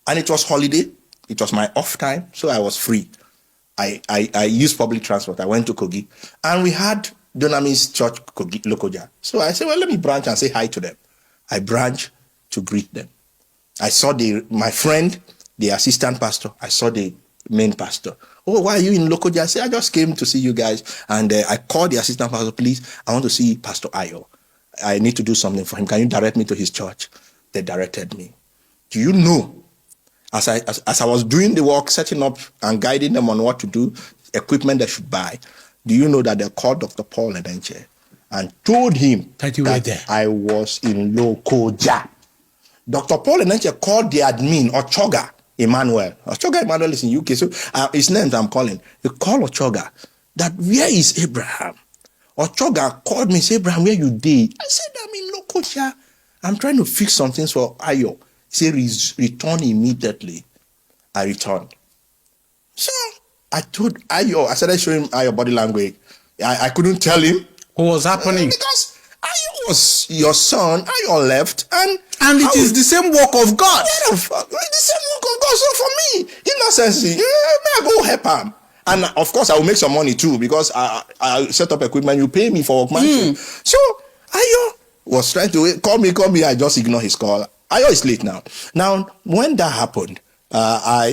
And it was holiday. It was my off time, so I was free. I used public transport. I went to Kogi. And we had Dunamis Church Kogi, Lokoja. So I said, well, let me branch and say hi to them. I branched to greet them. I saw my friend, the assistant pastor. I saw the main pastor. Oh, why are you in Lokoja? I said, I just came to see you guys. And I called the assistant pastor, please, I want to see Pastor Ayo. I need to do something for him. Can you direct me to his church? They directed me. Do you know, as I was doing the work, setting up and guiding them on what to do, equipment they should buy, do you know that they called Dr. Paul Enenche and told him that I was in Lokoja? Dr. Paul Enenche called the admin, Ochoga Emmanuel. Ochoga Emmanuel is in UK, so his name I'm calling. He called Ochoga that, where is Abraham? Ochoga called me, said, Abraham, where you did? I said, I'm in Lokoja. I'm trying to fix some things for Ayo. He said, return immediately. I returned. So I told Ayo, I started showing Ayo body language. I couldn't tell him what was happening. Because Ayo was your son, Ayo left, and it is the same work of God. The same work of God. So for me, innocency, I go help him. And of course, I will make some money too, because I set up equipment, you pay me for workmanship. So Ayo was trying to call me, I just ignore his call. Ayo is late now. Now, when that happened,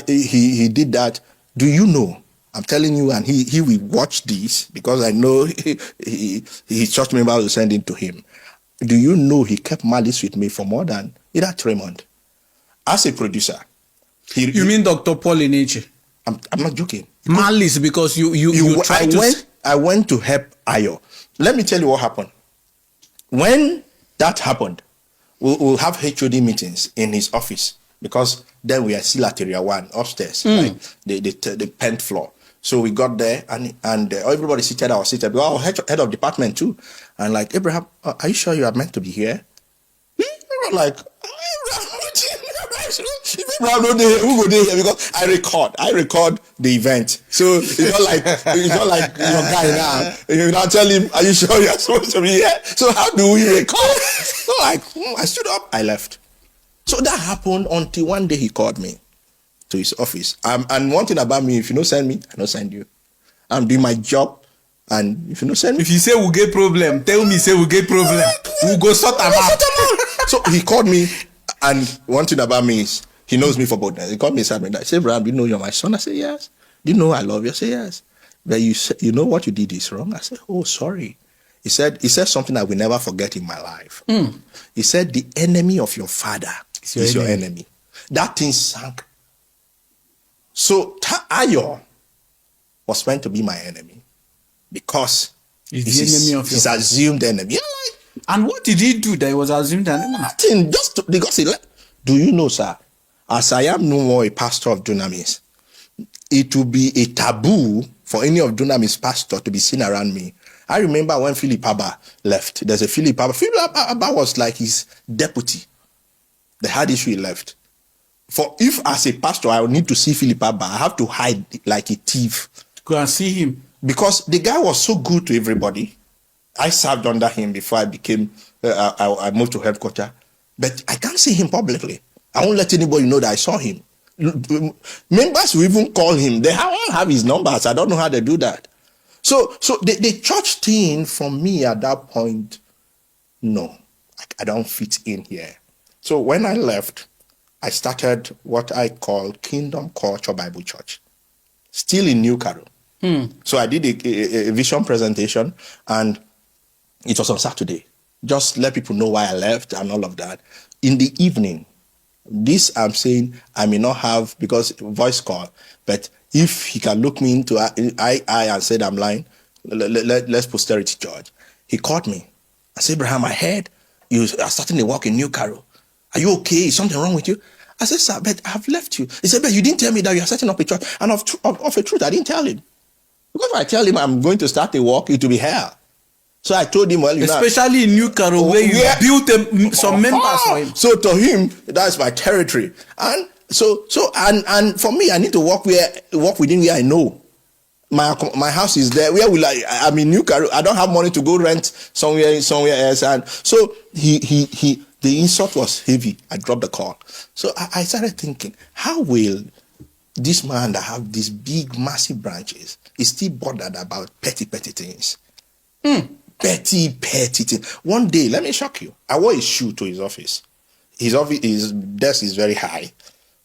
he did that. Do you know? I'm telling you, and he will watch this, because I know his church member will send it to him. Do you know he kept malice with me for more than either 3 months? As a producer. You mean Dr. Paul Enenche? I'm not joking. Malice, because you tried to... I went to help Ayo. Let me tell you what happened. When that happened, we'll have HOD meetings in his office, because then we are still at Area 1 upstairs, like the 10th floor. So we got there, and everybody seated. I was seated. We were head of department too. And like, Abraham, are you sure you are meant to be here? We were like, Abraham, who go there? Because I record the event. So it's not like your guy now. You now tell him, are you sure you are supposed to be here? So how do we record? So like, I stood up, I left. So that happened until one day he called me to his office. And one thing about me, if you don't send me, I don't send you. I'm doing my job, and if you don't send me... If you say we'll get problem, tell me say we'll get problem. We'll go sort them out. So he called me, and one thing about me is, he knows me for boldness. He called me and I said, Abraham, do you know you're my son? I said, yes. Do you know I love you? I said, yes. But you know what you did is wrong? I said, oh, sorry. He said something I will never forget in my life. He said, the enemy of your father is your enemy. That thing sank. So Ayo was meant to be my enemy, because he's assumed enemy. And what did he do that he was assumed enemy? Nothing, because do you know, sir, as I am no more a pastor of Dunamis, it will be a taboo for any of Dunamis pastor to be seen around me. I remember when Philip Abba left. There's a Philip Abba. Philip Abba was like his deputy. They had issue, he left. For if as a pastor I need to see Philip Abba, I have to hide like a thief. Go and see him. Because the guy was so good to everybody. I served under him before I became, I moved to headquarters. But I can't see him publicly. I won't let anybody know that I saw him. Members will even call him. They don't have his numbers. I don't know how they do that. So the church thing for me at that point, no, I don't fit in here. So when I left, I started what I call Kingdom Culture Bible Church, still in New Carroll. So I did a vision presentation, and it was on Saturday. Just let people know why I left and all of that. In the evening, this I'm saying I may not have, because voice call, but if he can look me into eye and said I'm lying, let's posterity judge. He called me. I said, Abraham, I heard you are starting to work in New Carroll. Are you okay? Is something wrong with you? I said, sir, but I have left you. He said, but you didn't tell me that you are setting up a church. And of a truth, I didn't tell him. Because if I tell him I'm going to start a work, it will be hell. So I told him, well, you especially in New Carroll, where you built some members for him. So to him, that's my territory. And so for me, I need to work within where I know. My house is there. Where will I'm in New Carroll. I don't have money to go rent somewhere else. And so the insult was heavy. I dropped the call. So I started thinking, how will this man that have these big, massive branches is still bothered about petty things? Petty things. One day, let me shock you. I wore a shoe to his office. His desk is very high.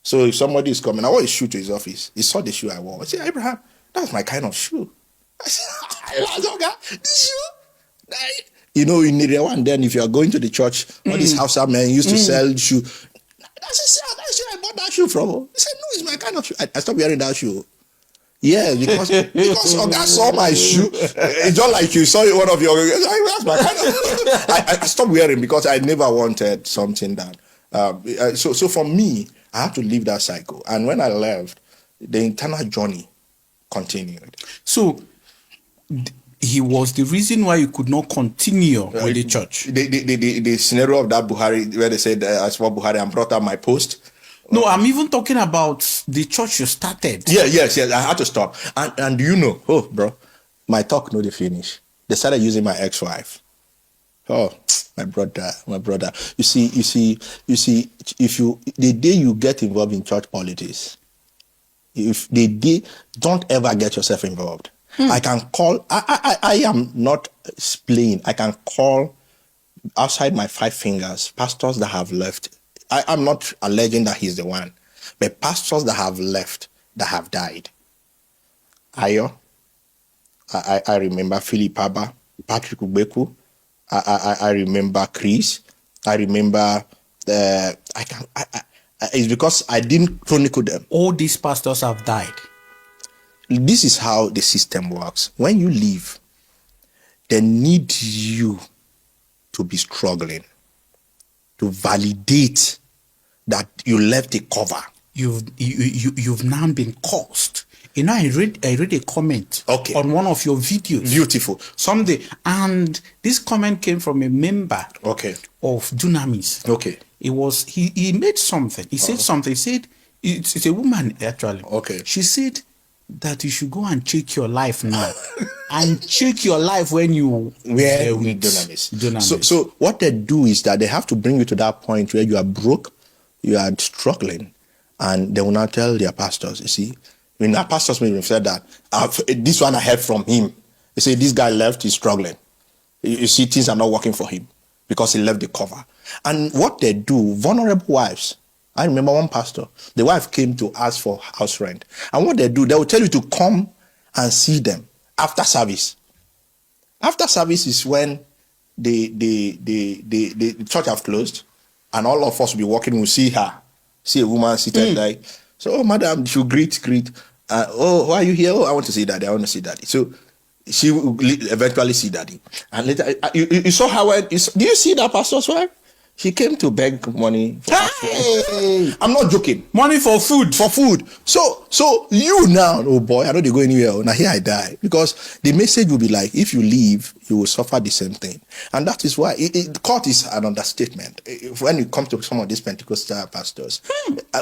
So if somebody is coming, I wore a shoe to his office. He saw the shoe I wore. I said, Abraham, that's my kind of shoe. I said, this shoe? You know, in Area 1, then if you are going to the church, all these Hausa men used to sell shoe. I said, sir, that's where I bought that shoe from. He said, no, it's my kind of shoe. I stopped wearing that shoe. Yeah, because Oga saw my shoe. It's just like you saw one of your. That's my kind of. I stopped wearing because I never wanted something that. So for me, I had to leave that cycle. And when I left, the internal journey continued. So he was the reason why you could not continue with the church. The scenario of that Buhari, where they said I saw Buhari and brought up my post. No, I'm even talking about the church you started. Yes. I had to stop. And you know, bro, my talk no they finish. They started using my ex-wife. Oh, my brother. You see, if the day you get involved in church politics, if the day, don't ever get yourself involved. I can call, I am not playing. I can call outside my 5 fingers pastors that have left. I'm not alleging that he's the one, but pastors that have left, that have died. Ayo, I remember Philip Abba, Patrick Ubeku. I remember Chris. I remember it's because I didn't chronicle them. All these pastors have died. This is how the system works. When you leave, they need you to be struggling, to validate that you left a cover. You've now been cursed. You know, I read a comment on one of your videos. Beautiful. Someday, and this comment came from a member of Dunamis. Okay. It was he made something. He said something. He said it's a woman actually. Okay. She said that you should go and check your life now, and check your life when you were with Dunamis. So what they do is that they have to bring you to that point where you are broke, you are struggling, and they will now tell their pastors. You see, when our pastors may have said that this one I heard from him. They say this guy left, he's struggling. You see, things are not working for him because he left the cover. And what they do, vulnerable wives. I remember one pastor, the wife came to ask for house rent. And what they do, they will tell you to come and see them after service. After service is when the church have closed and all of us will be walking, we'll see her, see a woman seated like, so, madam, she'll greet. Why are you here? Oh, I want to see daddy. I want to see daddy. So she will eventually see daddy. And later, you saw her when, do you see that pastor's wife? She came to beg money for her Hey, I'm not joking. Money for food. For food. So you now, oh boy, I know they go anywhere. Now here I die. Because the message will be like, if you leave, you will suffer the same thing. And that is why court is an understatement. When it comes to some of these Pentecostal pastors.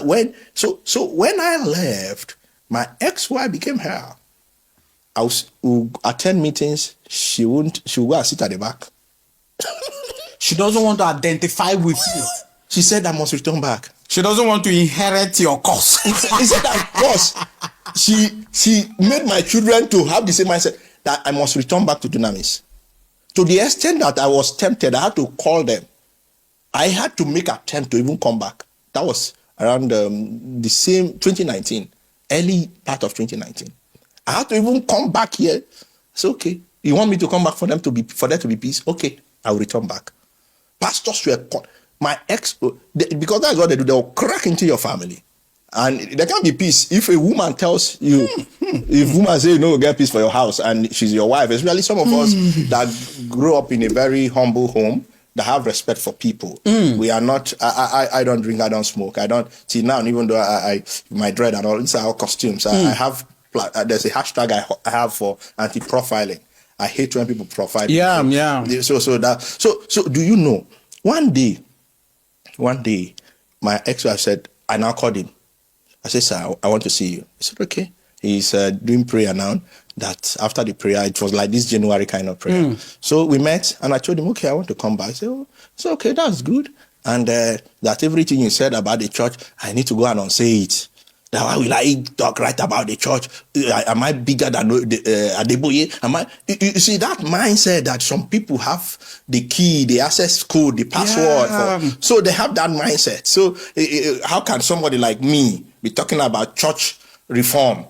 When I left, my ex-wife became her. I would attend meetings. She would go and sit at the back. She doesn't want to identify with you. She said I must return back. She doesn't want to inherit your curse. He said that curse. She made my children to have the same mindset that I must return back to Dunamis. To the extent that I was tempted, I had to call them. I had to make an attempt to even come back. That was around the same 2019, early part of 2019. I had to even come back here. It's okay. You want me to come back for there to be peace? Okay, I will return back. Pastors were my ex, because that's what they do. They will crack into your family, and there can't be peace if a woman tells you. If woman say no, get peace for your house, and she's your wife. Especially some of us that grew up in a very humble home that have respect for people. We are not. I don't drink. I don't smoke. I don't see now. Even though I my dread and all, these are all costumes. I have. There's a hashtag I have for anti-profiling. I hate when people profile. Yeah. So do you know? One day, my ex-wife said, I now called him. I said, sir, I want to see you. He said, okay. He's doing prayer now. That after the prayer, it was like this January kind of prayer. So we met, and I told him, okay, I want to come back. I said, oh, so okay, that's good. And that everything you said about the church, I need to go and unsay it. Why will I talk right about the church? Am I bigger than Adeboye? You see that mindset that some people have the key, the access code, the password. So they have that mindset. So how can somebody like me be talking about church reform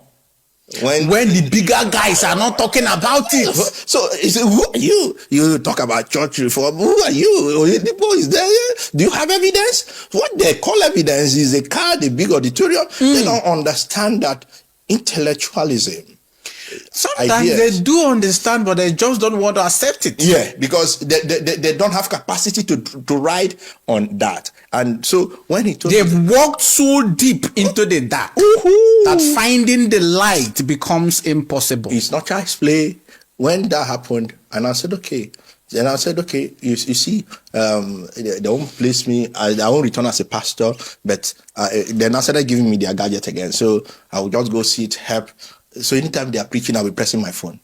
when the bigger guys are not talking about it? So he said, who are you? You talk about church reform. Who are you? Is there? Do you have evidence? What they call evidence is a card, a big auditorium. They don't understand that intellectualism. Sometimes ideas. they do understand, but they just don't want to accept it. Yeah, because they don't have capacity to ride on that. And so when he told they've walked so deep into the dark that finding the light becomes impossible. It's not child's play. When that happened, and I said, okay. Then I said, okay, you see, they won't place me, I won't return as a pastor, but then I started giving me their gadget again. So I will just go sit, help. So anytime they are preaching, I'll be pressing my phone.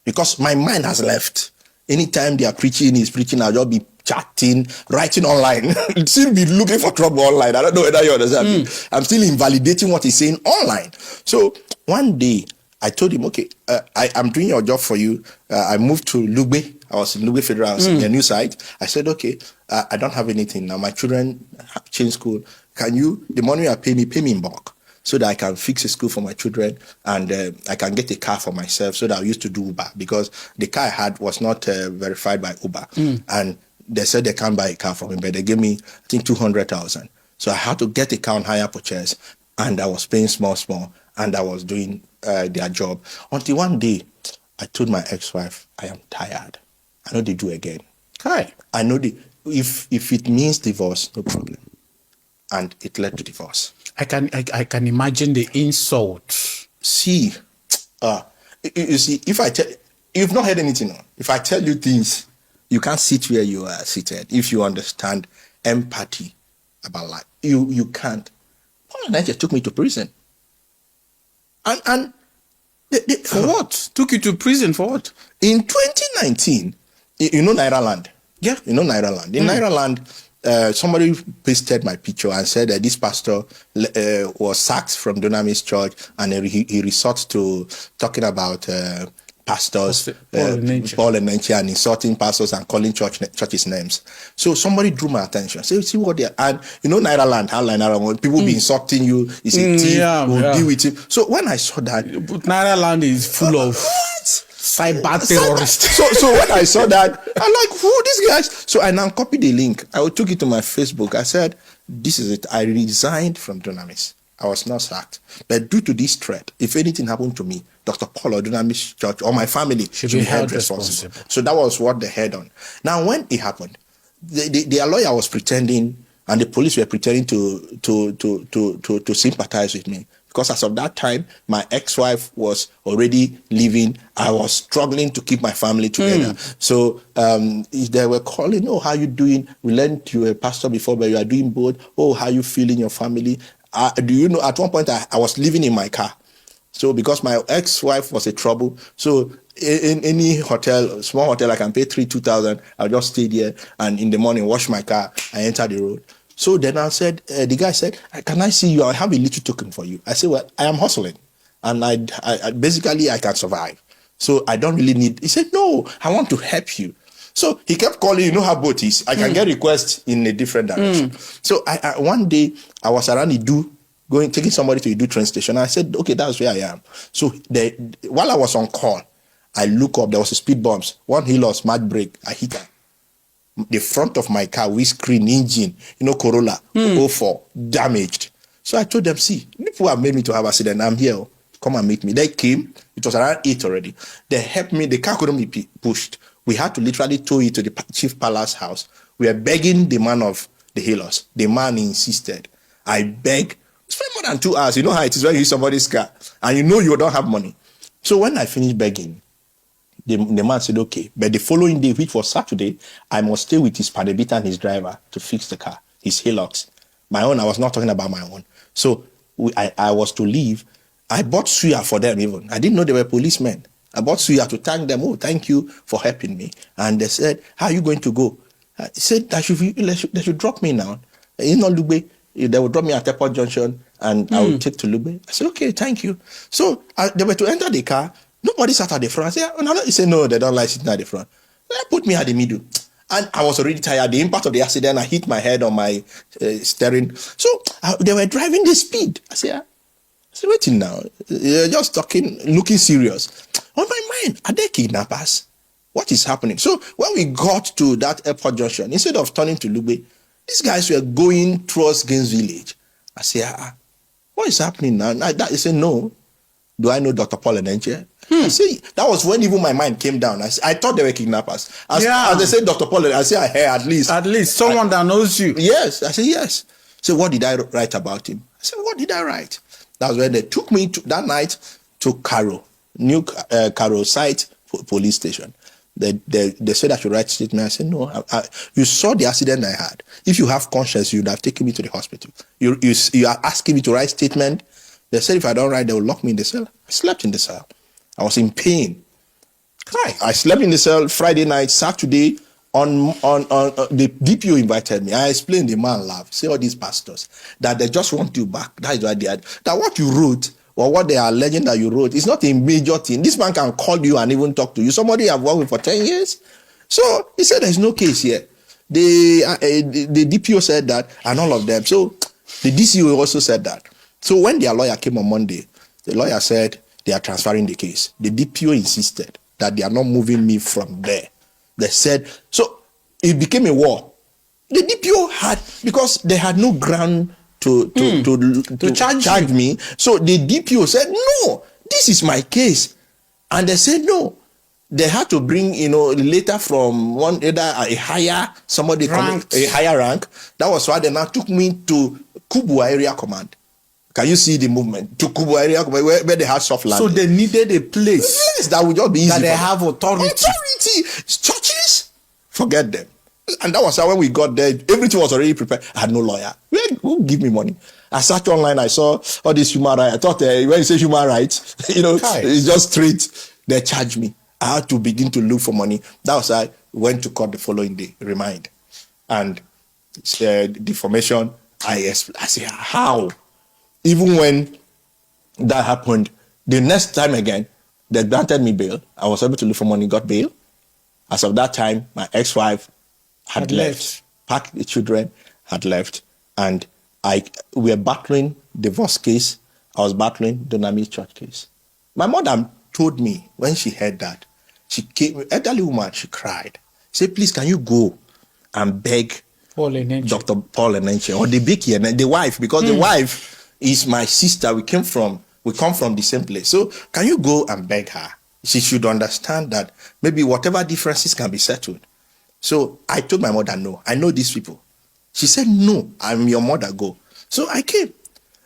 Because my mind has left. Anytime they are preaching, he's preaching, I'll just be chatting, writing online. Still be looking for trouble online. I don't know whether you understand. I'm still invalidating what he's saying online. So one day, I told him, okay, I'm doing your job for you. I moved to Lugbe. I was in Lugbe Federal. I was in a new site. I said, okay, I don't have anything now. My children have changed school. Can you, the money you pay me in bulk so that I can fix a school for my children and I can get a car for myself so that I used to do Uber because the car I had was not verified by Uber. And they said they can't buy a car for me, but they gave me, I think, 200,000. So I had to get a car on hire purchase and I was paying small, and I was doing their job. Until one day, I told my ex-wife, I am tired. I know they do again. Okay. I know if it means divorce, no problem. And it led to divorce. I can imagine the insult. See, you see, if I tell, you've not heard anything. If I tell you things, you can't sit where you are seated. If you understand empathy about life, you can't. Paul and Niger took me to prison. And for what? Took you to prison for what? In 2019, you know Naira Land? Yeah. You know Naira Land. In Naira Land, somebody pasted my picture and said that this pastor was sacked from Dunamis Church and he resorts to talking about pastors, Paul and Nenche, and insulting pastors and calling churches names. So somebody drew my attention. So see what they are. And you know Naira Land, how Naira Land, people be insulting you, it's a thief, we'll deal with him. So when I saw that, but Naira Land is full of cyber terrorists. So when I saw that, I'm like, who are these guys? So I now copied the link. I took it to my Facebook. I said, this is it. I resigned from Dunamis. I was not sacked. But due to this threat, if anything happened to me, Dr. Paul or Dunamis Church or my family should be held responsible. So that was what they had on. Now, when it happened, their lawyer was pretending and the police were pretending to sympathize with me. Because as of that time, my ex-wife was already leaving. I was struggling to keep my family together. So they were calling, oh, how you doing? We learned you were a pastor before, but you are doing both. Oh, how you feeling your family? Do you know, at one point I was living in my car. So because my ex-wife was a trouble, so in any hotel, small hotel, I can pay 2,000. I'll just stay there and in the morning wash my car and enter the road. So then I said, the guy said, can I see you? I have a little token for you. I said, well, I am hustling and I basically I can survive. So I don't really need, he said, no, I want to help you. So he kept calling, you know how boat is. I can get requests in a different direction. So I one day I was around Idu, taking somebody to Idu train station. I said, okay, that's where I am. So while I was on call, I look up, there was a speed bumps. One hill or smart brake, I hit her. The front of my car, windscreen, engine, Corolla, 04, damaged. So I told them, see, people have made me to have accident. I'm here. Come and meet me. They came. It was around 8 already. They helped me. The car couldn't be pushed. We had to literally tow it to the Chief Palace house. We were begging the man of the healers. The man insisted. I begged. Spent more than 2 hours. You know how it is when you use somebody's car and you know you don't have money. So when I finished begging, the man said, okay, but the following day, which was Saturday, I must stay with his padebita and his driver to fix the car, his Hilux. My own, I was not talking about my own. So I was to leave. I bought suya for them even. I didn't know they were policemen. I bought suya to thank them. Oh, thank you for helping me. And they said, how are you going to go? I said, they should drop me now. In Lugbe, they would drop me at Airport Junction and I would take to Lugbe. I said, okay, thank you. So they were to enter the car. Nobody sat at the front. I said, no. He said, no, they don't like sitting at the front. They put me at the middle. And I was already tired. The impact of the accident, I hit my head on my steering. So they were driving the speed. I said, waiting now. You're just talking, looking serious. On my mind, are they kidnappers? What is happening? So when we got to that Airport Junction, instead of turning to Lugbe, these guys were going towards Gaines Village. I said, what is happening now? He said, no. Do I know Dr. Paul Enenche? I say, that was when even my mind came down. I thought they were kidnappers. As they said, Dr. Paul, I say, I hear at least. At least someone that knows you. Yes. I said, yes. So what did I write about him? I said, what did I write? That was when they took me that night to Cairo, New Cairo site police station. They said I should write statement. I said, no, you saw the accident I had. If you have conscience, you would have taken me to the hospital. You are asking me to write statement. They said if I don't write, they will lock me in the cell. I slept in the cell. I was in pain. I slept in the cell Friday night, Saturday. On the DPO invited me. I explained. The man laughed. Say all these pastors that they just want you back. That is what they had. That what you wrote or what they are alleging that you wrote is not a major thing. This man can call you and even talk to you. Somebody I've worked with for 10 years. So he said there's no case here. The DPO said that and all of them. So the DCO also said that. So when their lawyer came on Monday, the lawyer said they are transferring the case. The DPO insisted that they are not moving me from there. They said, so it became a war. The DPO had, because they had no ground to charge me. So the DPO said, no, this is my case. And they said, no. They had to bring, later from either a higher, a higher rank. That was why they now took me to Kubwa Area Command. Can you see the movement? To Kubwa Area Command, where they had soft land. So they needed a place. That would just be easy. That they have authority. Churches, forget them. And that was how when we got there, everything was already prepared. I had no lawyer. Who give me money? I searched online. I saw all this human rights. I thought when you say human rights, it's just straight. They charged me. I had to begin to look for money. That was how I went to court the following day. Remind. And defamation. I said, how? Even when that happened, the next time again, they granted me bail. I was able to look for money, got bail. As of that time, my ex-wife had left. Packed the children, had left. And we were battling divorce case. I was battling Dunamis church case. My mother told me when she heard that, she came, elderly woman, she cried. She said, please, can you go and beg Dr. Paul Enenche or the Biki and the wife, because the wife is my sister. We come from the same place. So can you go and beg her? She should understand that maybe whatever differences can be settled. So I told my mother, no, I know these people. She said, no, I'm your mother, go. So I came.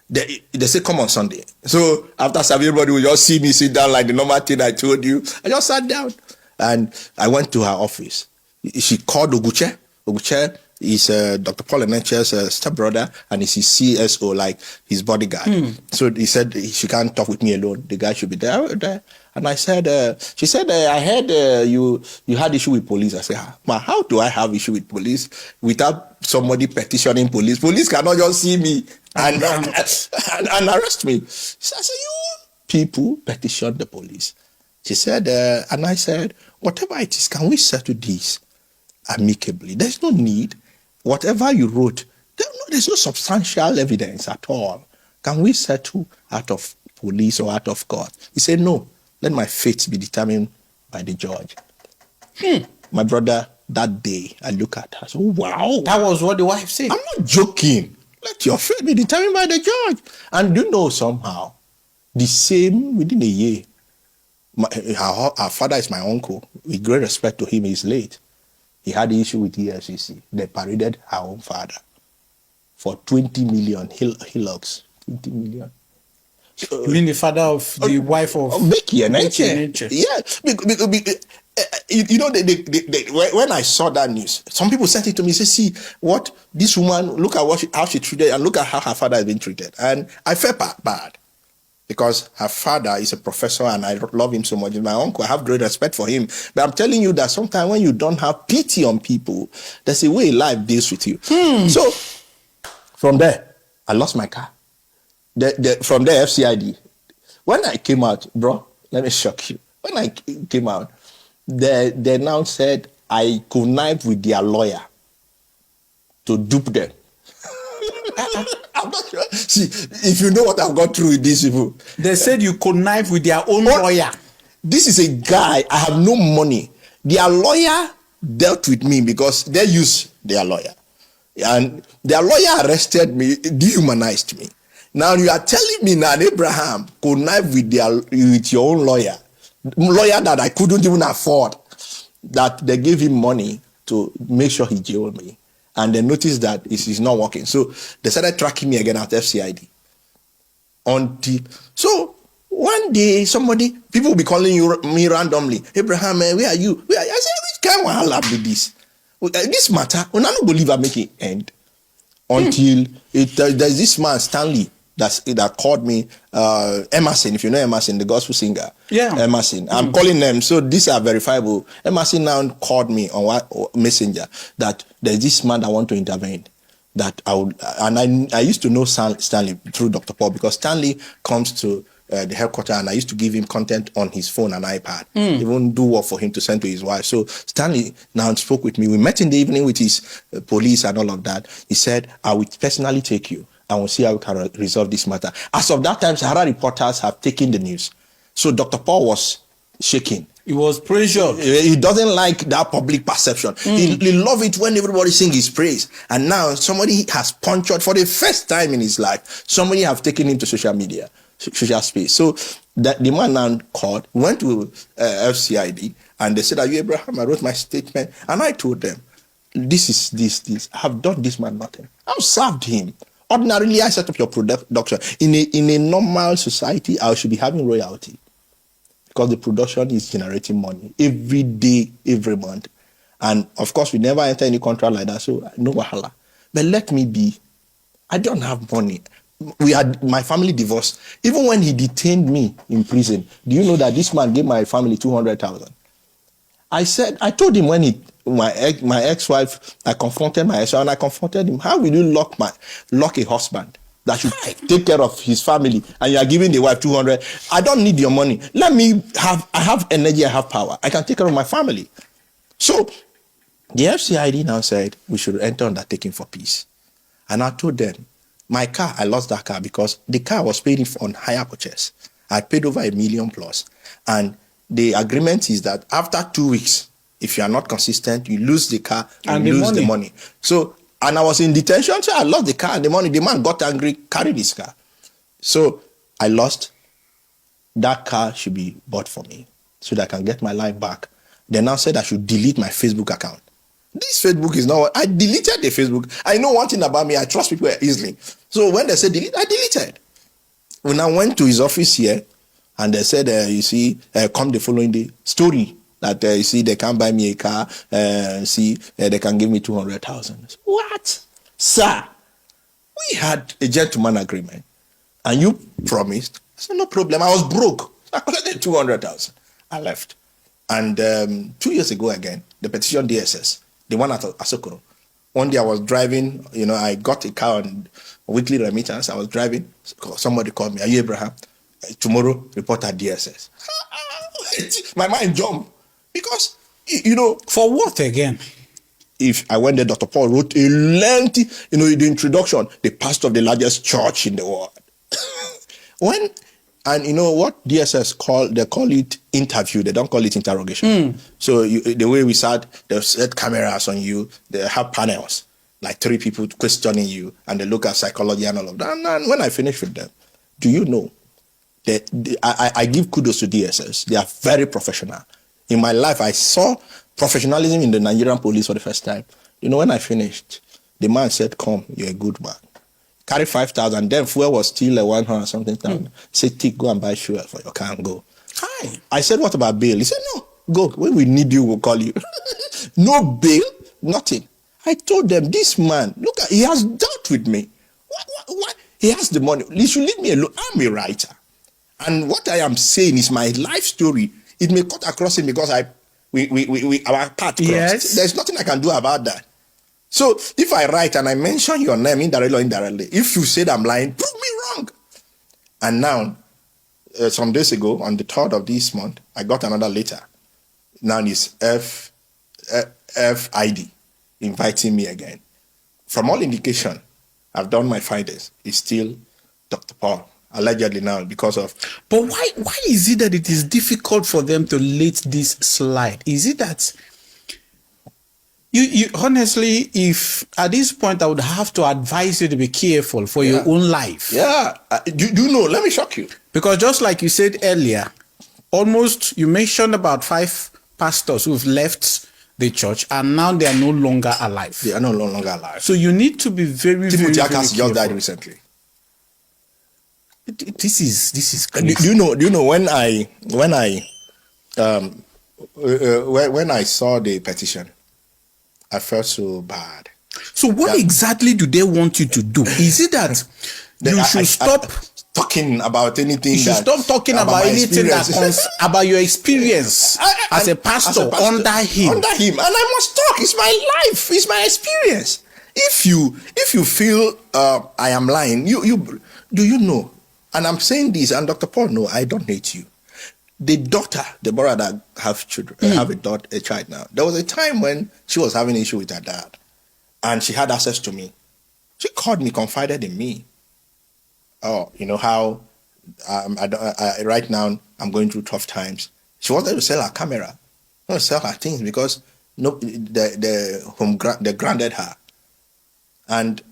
They say, come on Sunday. So after serving, everybody will just see me sit down like the normal thing I told you. I just sat down and I went to her office. She called Oguche. Oguche is Dr. Paul Enenche's stepbrother and is his CSO, like his bodyguard. So he said she can't talk with me alone. The guy should be there. And I said, she said, I heard you had issue with police. I said, ma, how do I have issue with police without somebody petitioning police? Police cannot just see me and arrest me. So I said, you people petition the police. She said, and I said, whatever it is, can we settle this amicably? There's no need. Whatever you wrote, there's no substantial evidence at all. Can we settle out of police or out of court? He said, no, let my fate be determined by the judge. My brother, that day, I look at her, I said, wow. That was what the wife said. I'm not joking. Let your fate be determined by the judge. And you know, somehow, the same within a year, our father is my uncle. With great respect to him, he's late. He had the issue with EFCC. They paraded our own father for 20 million hillocks. 20 million. You mean the father of the wife of Becky Enenche? Enenche. Yeah. You know, when I saw that news, some people sent it to me. Say, see what this woman, look at how she treated, and look at how her father has been treated. And I felt bad because her father is a professor, and I love him so much. He's my uncle. I have great respect for him. But I'm telling you that sometimes when you don't have pity on people, there's a way life deals with you. So from there, I lost my car. From there, FCID. When I came out, bro, let me shock you. When I came out, they now said I connived with their lawyer to dupe them. I'm not sure. See, if you know what I've gone through with these people. They said you connive with their own lawyer. This is a guy, I have no money. Their lawyer dealt with me because they used their lawyer. And their lawyer arrested me, dehumanized me. Now you are telling me that Abraham connived with your own lawyer that I couldn't even afford, that they gave him money to make sure he jailed me. And they noticed that it's not working. So they started tracking me again at FCID. So one day, people will be calling me randomly, Abraham, where are you? I said, which kind of wahala be this? This matter, I don't believe I make it end. Until there's this man, Stanley, that called me, Emerson, if you know Emerson, the gospel singer. Yeah. Emerson. I'm calling them, so these are verifiable. Emerson now called me on Messenger that there's this man that want to intervene. That I used to know Stanley through Dr. Paul, because Stanley comes to the headquarters, and I used to give him content on his phone and iPad, even do work for him to send to his wife. So Stanley now spoke with me. We met in the evening with his police and all of that. He said, I will personally take you, and we'll see how we can resolve this matter. As of that time, Sahara reporters have taken the news. So Dr. Paul was shaking. He was pressured. He doesn't like that public perception. He loves it when everybody sings his praise. And now somebody has punctured for the first time in his life. Somebody have taken him to social media, social space. So that the man now called, went to FCID, and they said, are you Abraham? I wrote my statement. And I told them, this. I have done this man nothing. I've served him. Ordinarily, I set up your production. In a normal society, I should be having royalty, because the production is generating money every day, every month. And of course, we never enter any contract like that, so no wahala. But let me be. I don't have money. We had my family divorced. Even when he detained me in prison, do you know that this man gave my family 200,000? I told him when my ex-wife, I confronted my ex-wife, and I confronted him. How will you lock a husband that should take care of his family, and you are giving the wife 200? I don't need your money. I have energy, I have power. I can take care of my family. So the FCID now said we should enter undertaking for peace. And I told them, my car, I lost that car because the car was paid on hire purchase. I paid over $1 million plus. And the agreement is that after 2 weeks, if you are not consistent, you lose the car and you lose the money. So, and I was in detention, so I lost the car and the money. The man got angry, carried his car. So I lost. That car should be bought for me so that I can get my life back. They now said I should delete my Facebook account. This Facebook is not. I deleted the Facebook. I know one thing about me. I trust people easily. So when they said delete, I deleted. When I went to his office here, and they said, you see, come the following day, story that you see they can't buy me a car. They can give me 200,000. What, sir? We had a gentleman agreement, and you promised. I said no problem. I was broke. I collected 200,000. I left. And 2 years ago again, the petition DSS, the one at Asokoro. One day I was driving, I got a car on weekly remittance. I was driving. Somebody called me, are you Abraham? Tomorrow, report at DSS. My mind jumped. Because, For what again? If I went there, Dr. Paul wrote a lengthy, the introduction, the pastor of the largest church in the world. And you know what DSS they call it interview. They don't call it interrogation. So the way we sat, they set cameras on you. They have panels, like 3 people questioning you, and they look at psychology and all of that. And when I finish with them, do you know that I give kudos to DSS. They are very professional. In my life, I saw professionalism in the Nigerian police for the first time. When I finished, the man said, come, you're a good man. Carry 5,000. Then fuel was still 100 something. Say, Tick, go and buy fuel for your car and go. Hi. I said, what about bail? He said, no, go. When we need you, we'll call you. No bail, nothing. I told them, this man, look, he has dealt with me. What? He has the money. He should leave me alone. I'm a writer. And what I am saying is my life story. It may cut across him because our path crossed. Yes. There's nothing I can do about that. So if I write and I mention your name indirectly or indirectly, if you said I'm lying, prove me wrong. And now, some days ago, on the 3rd of this month, I got another letter. Now it's FID inviting me again. From all indication, I've done my findings. It's still Dr. Paul. Allegedly now because of. But why is it that it is difficult for them to let this slide? Is it that you honestly, if at this point I would have to advise you to be careful for your own life? Yeah. Do you know? Let me shock you. Because just like you said earlier, you mentioned about 5 pastors who've left the church and now they are no longer alive. They are no longer alive. So you need to be very, Timothy very Akas just died recently. This is crazy. Do you know when I saw the petition, I felt so bad. So what exactly do they want you to do? Is it that you should stop talking about anything? You should stop talking about anything that comes about your experience as a pastor under him. Under him, and I must talk. It's my life. It's my experience. If you feel I am lying, you know. And I'm saying this, and Dr. Paul, no, I don't hate you. The daughter, Deborah, that have children, have a child now. There was a time when she was having an issue with her dad, and she had access to me. She called me, confided in me. Oh, you know how right now I'm going through tough times. She wanted to sell her camera, not sell her things because they grounded her. And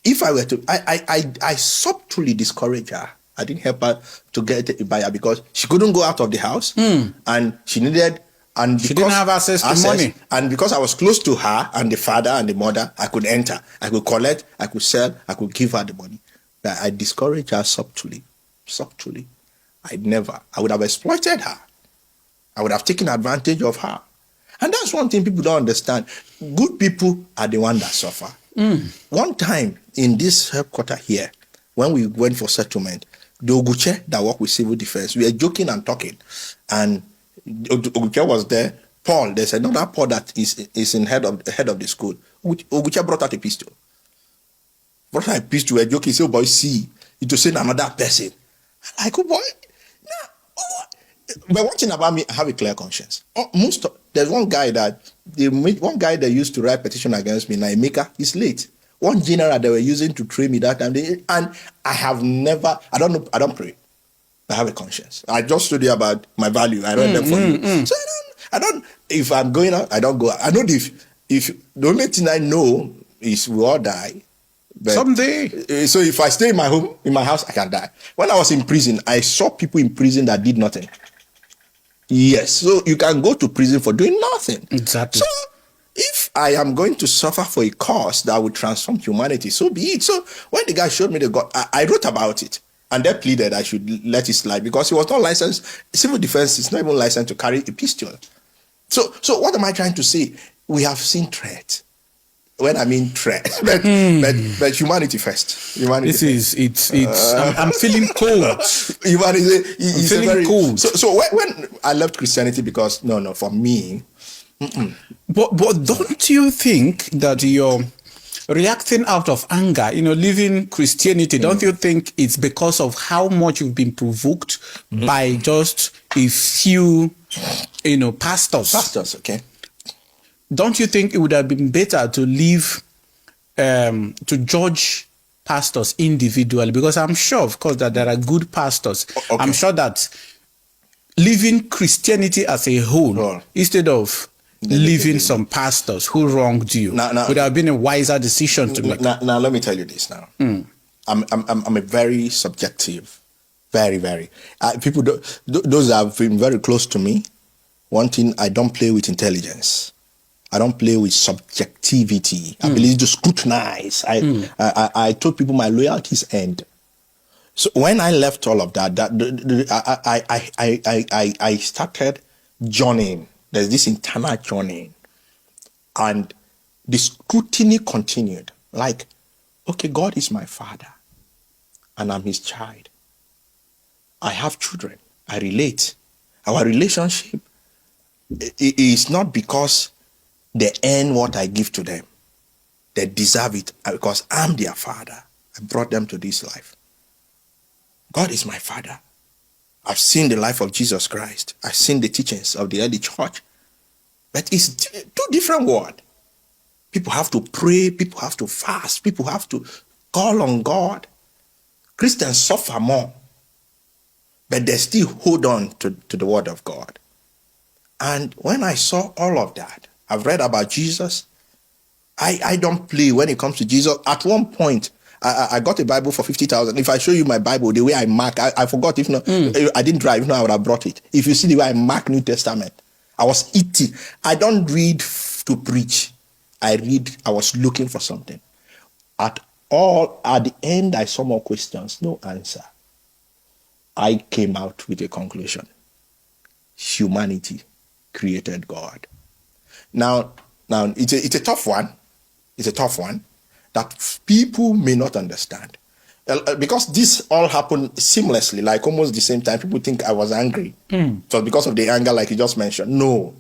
if I were to, I subtly discourage her. I didn't help her to get a buyer because she couldn't go out of the house, and she needed, and she didn't have access to money. And because I was close to her and the father and the mother, I could enter, I could collect, I could sell, I could give her the money. But I discouraged her subtly. I would have exploited her. I would have taken advantage of her. And that's one thing people don't understand. Good people are the ones that suffer. One time in this headquarters here, when we went for settlement, the Oguche that work with civil defense, we were joking and talking. And Oguche was there. Paul, there's another Paul that is in head of the school. Oguche brought out a pistol. We're joking, say, oh boy, see, it was saying another person. I go, boy, but one thing about me, I have a clear conscience. There's one guy that used to write petition against me, Naimeka, he's late. One general they were using to train me that time, and I have never, I don't pray. I have a conscience. I just told you about my value. I read them for you. So I don't, if I'm going out, I don't go out. I know if the only thing I know is we all die. But, someday. So if I stay in my house, I can die. When I was in prison, I saw people in prison that did nothing. Yes, so you can go to prison for doing nothing. Exactly. So if I am going to suffer for a cause that will transform humanity, so be it. So when the guy showed me the God, I wrote about it. And they pleaded I should let it slide because he was not licensed. Civil defense is not even licensed to carry a pistol. So what am I trying to say? We have seen threat. When I mean threat, but humanity first. Humanity. I'm feeling cold. Humanity I'm feeling cold. So when I left Christianity, because for me. But don't you think that you're reacting out of anger, leaving Christianity? Don't you think it's because of how much you've been provoked by just a few, pastors? Pastors, okay. Don't you think it would have been better to leave, to judge pastors individually? Because I'm sure, of course, that there are good pastors. Okay. I'm sure that leaving Christianity as a whole, instead of leaving some pastors who wronged you, would have been a wiser decision to make. Now, let me tell you this now. I'm a very subjective, very, very. People, those that have been very close to me, one thing, I don't play with intelligence. I don't play with subjectivity. I believe to scrutinize. I told people my loyalties end. So when I left all of that, I started journeying. There's this internal journeying, and the scrutiny continued. Like, okay, God is my father, and I'm his child. I have children. I relate. Our relationship is not because they earn what I give to them. They deserve it because I'm their father. I brought them to this life. God is my father. I've seen the life of Jesus Christ. I've seen the teachings of the early church. But it's two different words. People have to pray. People have to fast. People have to call on God. Christians suffer more. But they still hold on to the word of God. And when I saw all of that, I've read about Jesus. I don't play when it comes to Jesus. At one point, I got a Bible for 50,000. If I show you my Bible, the way I mark, I forgot. If not, I didn't drive. If not, I would have brought it. If you see the way I mark New Testament, I was eating. I don't read to preach. I was looking for something. At the end, I saw more questions, no answer. I came out with a conclusion. Humanity created God. Now it's a tough one. It's a tough one that people may not understand. Because this all happened seamlessly, like almost the same time. People think I was angry. So because of the anger, like you just mentioned. No.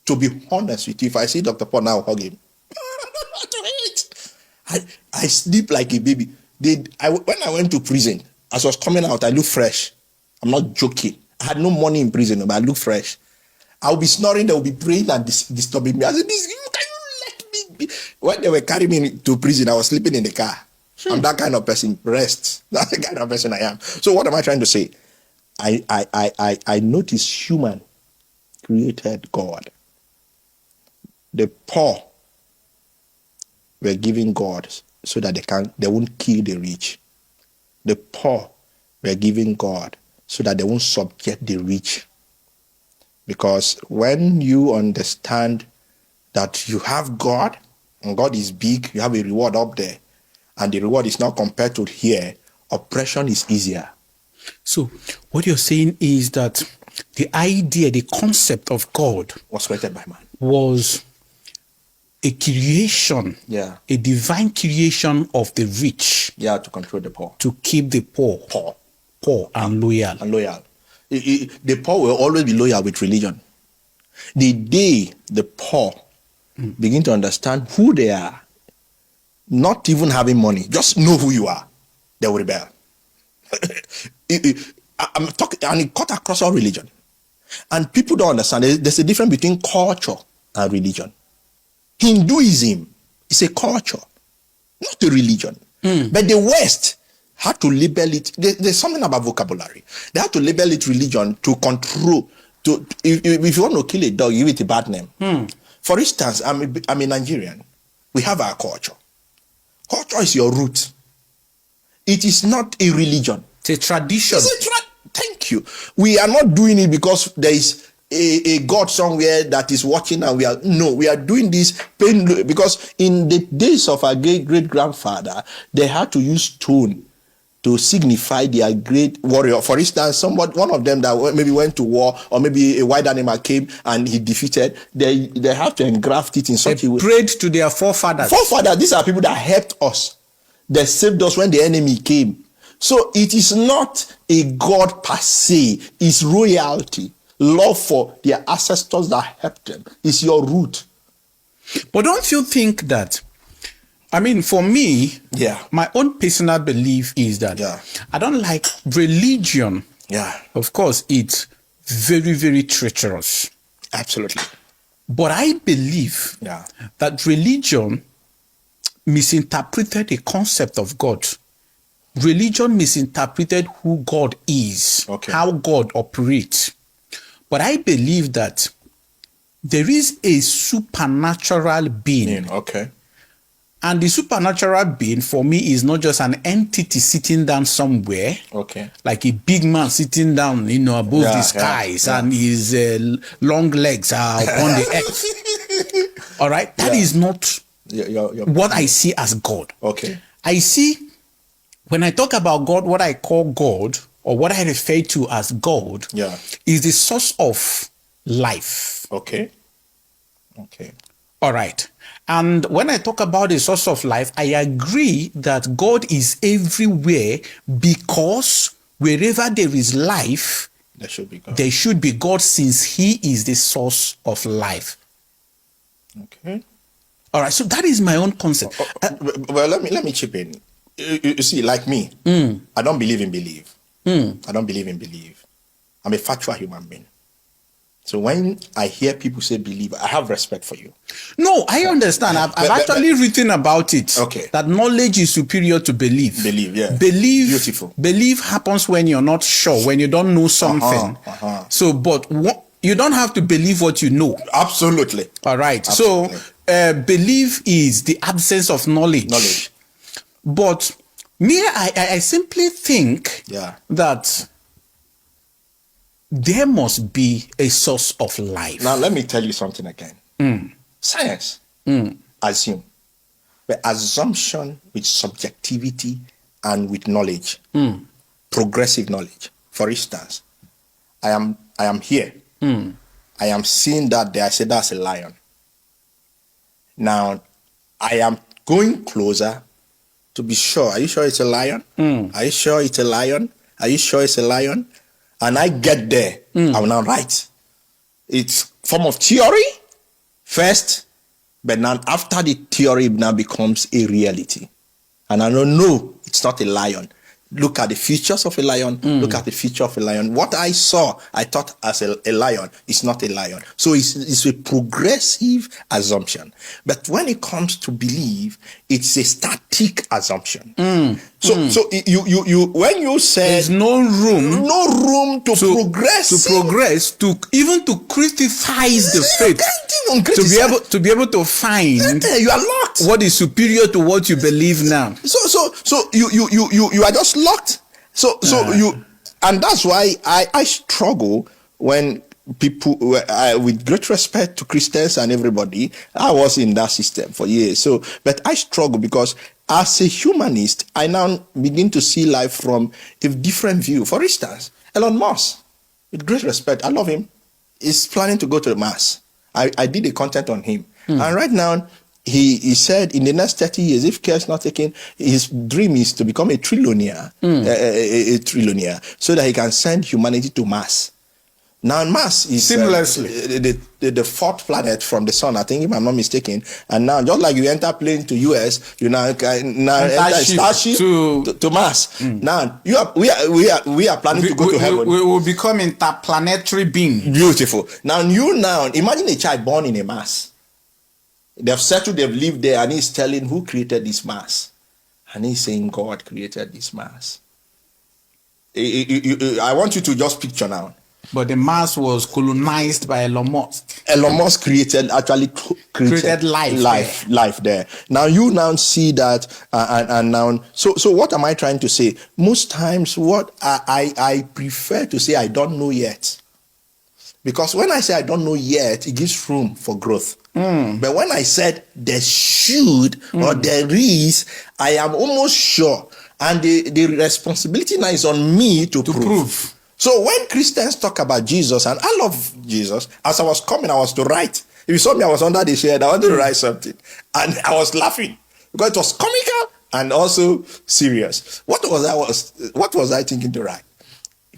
To be honest with you, if I see Dr. Paul now, I'll hug him. I sleep like a baby. When I went to prison, as I was coming out, I looked fresh. I'm not joking. I had no money in prison, but I looked fresh. I'll be snoring, they'll be praying and disturbing me. I said, can you let me be? When they were carrying me to prison, I was sleeping in the car. I'm that kind of person. Rest. That's the kind of person I am. So what am I trying to say? I notice human created God. The poor were giving God so that they won't kill the rich. The poor were giving God so that they won't subject the rich. Because when you understand that you have God, and God is big, you have a reward up there, and the reward is not compared to here, oppression is easier. So what you're saying is that the idea, the concept of God was created by man. Was a creation, a divine creation of the rich. Yeah, to control the poor. To keep the poor and loyal. And loyal. The poor will always be loyal with religion. The day the poor begin to understand who they are, not even having money, just know who you are, they will rebel. I'm talking, and it cut across all religion. And people don't understand. There's a difference between culture and religion. Hinduism is a culture, not a religion. But the West had to label it. There's something about vocabulary. They had to label it religion to control. If you want to kill a dog, you give it a bad name. For instance, I'm a Nigerian. We have our culture. Culture is your root. It is not a religion. It's a tradition. Thank you. We are not doing it because there is a God somewhere that is watching, and we are doing this pain, because in the days of our great grandfather, they had to use stone to signify their great warrior. For instance, one of them that maybe went to war, or maybe a wild animal came and he defeated, they have to engraft it in such a way. Prayed to their forefathers. These are people that helped us. They saved us when the enemy came. So it is not a God per se. It's royalty. Love for their ancestors that helped them. It's your root. But don't you think that, for me, my own personal belief is that I don't like religion. Yeah. Of course, it's very, very treacherous. Absolutely. But I believe that religion misinterpreted the concept of God. Religion misinterpreted who God is, how God operates. But I believe that there is a supernatural being. And the supernatural being, for me, is not just an entity sitting down somewhere, like a big man sitting down, above the skies, and his long legs are upon the earth. All right? That is not what I see as God. I see, when I talk about God, what I call God, or what I refer to as God, is the source of life. All right. And when I talk about the source of life, I agree that God is everywhere, because wherever there is life, there should be God. There should be God, since He is the source of life. All right. So that is my own concept. Well, let me chip in. You see, like me, I don't believe in belief. I don't believe in belief. I'm a factual human being. So when I hear people say believe, I have respect for you. No, I understand. I've actually written about it. That knowledge is superior to belief. Beautiful. Belief happens when you're not sure, when you don't know something. So, but you don't have to believe what you know. Absolutely. All right. Absolutely. So, belief is the absence of knowledge. But me, I simply think that there must be a source of life. Now, let me tell you something again. Science, assume. The assumption with subjectivity and with knowledge, progressive knowledge. For instance, I am here. I am seeing that there. I say that's a lion. Now, I am going closer to be sure. Are you sure it's a lion? Are you sure it's a lion? Are you sure it's a lion? And I get there, I will now write. It's form of theory first, but now after the theory now becomes a reality. And I don't know, it's not a lion. Look at the features of a lion. Look at the feature of a lion. What I saw, I thought as a lion. It's not a lion. So it's a progressive assumption. But when it comes to belief, it's a static assumption. So you when you say there's no room to progress, even to criticize the faith, to be able to find you are locked. What is superior to what you believe now. So you are just locked. So you, and that's why I struggle when people, with great respect to Christians and everybody, I was in that system for years. So, but I struggle because as a humanist, I now begin to see life from a different view. For instance, Elon Musk, with great respect, I love him, is planning to go to the Mars. I did a content on him. And right now, he said in the next 30 years, if care is not taken, his dream is to become a trillionaire, a trillionaire, so that he can send humanity to Mars. Now, Mars is seamlessly the fourth planet from the sun, I think, if I'm not mistaken. And now, just like you enter plane to US, you now enter Starship to Mars. Now, we are planning to go to heaven. We will become interplanetary beings. Beautiful. Now, imagine a child born in a Mars. They've settled, they've lived there, and he's telling who created this Mars. And he's saying God created this Mars. I want you to just picture now. But the Mars was colonized by Elon Musk. Elon Musk created life there. Now you now see that, and now, so what am I trying to say? Most times, what I prefer to say, I don't know yet. Because when I say I don't know yet, it gives room for growth. But when I said there should or there is, I am almost sure. And the responsibility now is on me to prove. So when Christians talk about Jesus, and I love Jesus, as I was coming, I was to write. If you saw me, I was under the shade. I wanted to write something. And I was laughing because it was comical and also serious. What was I thinking to write?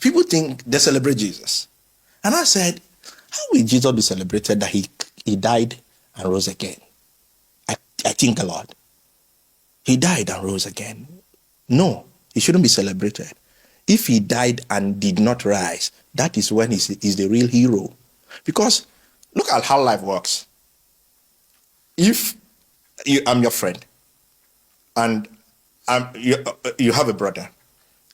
People think they celebrate Jesus. And I said, how will Jesus be celebrated that he died and rose again? I think a lot. He died and rose again. No, he shouldn't be celebrated. If he died and did not rise, that is when he's the real hero. Because look at how life works. If I'm your friend, and you have a brother,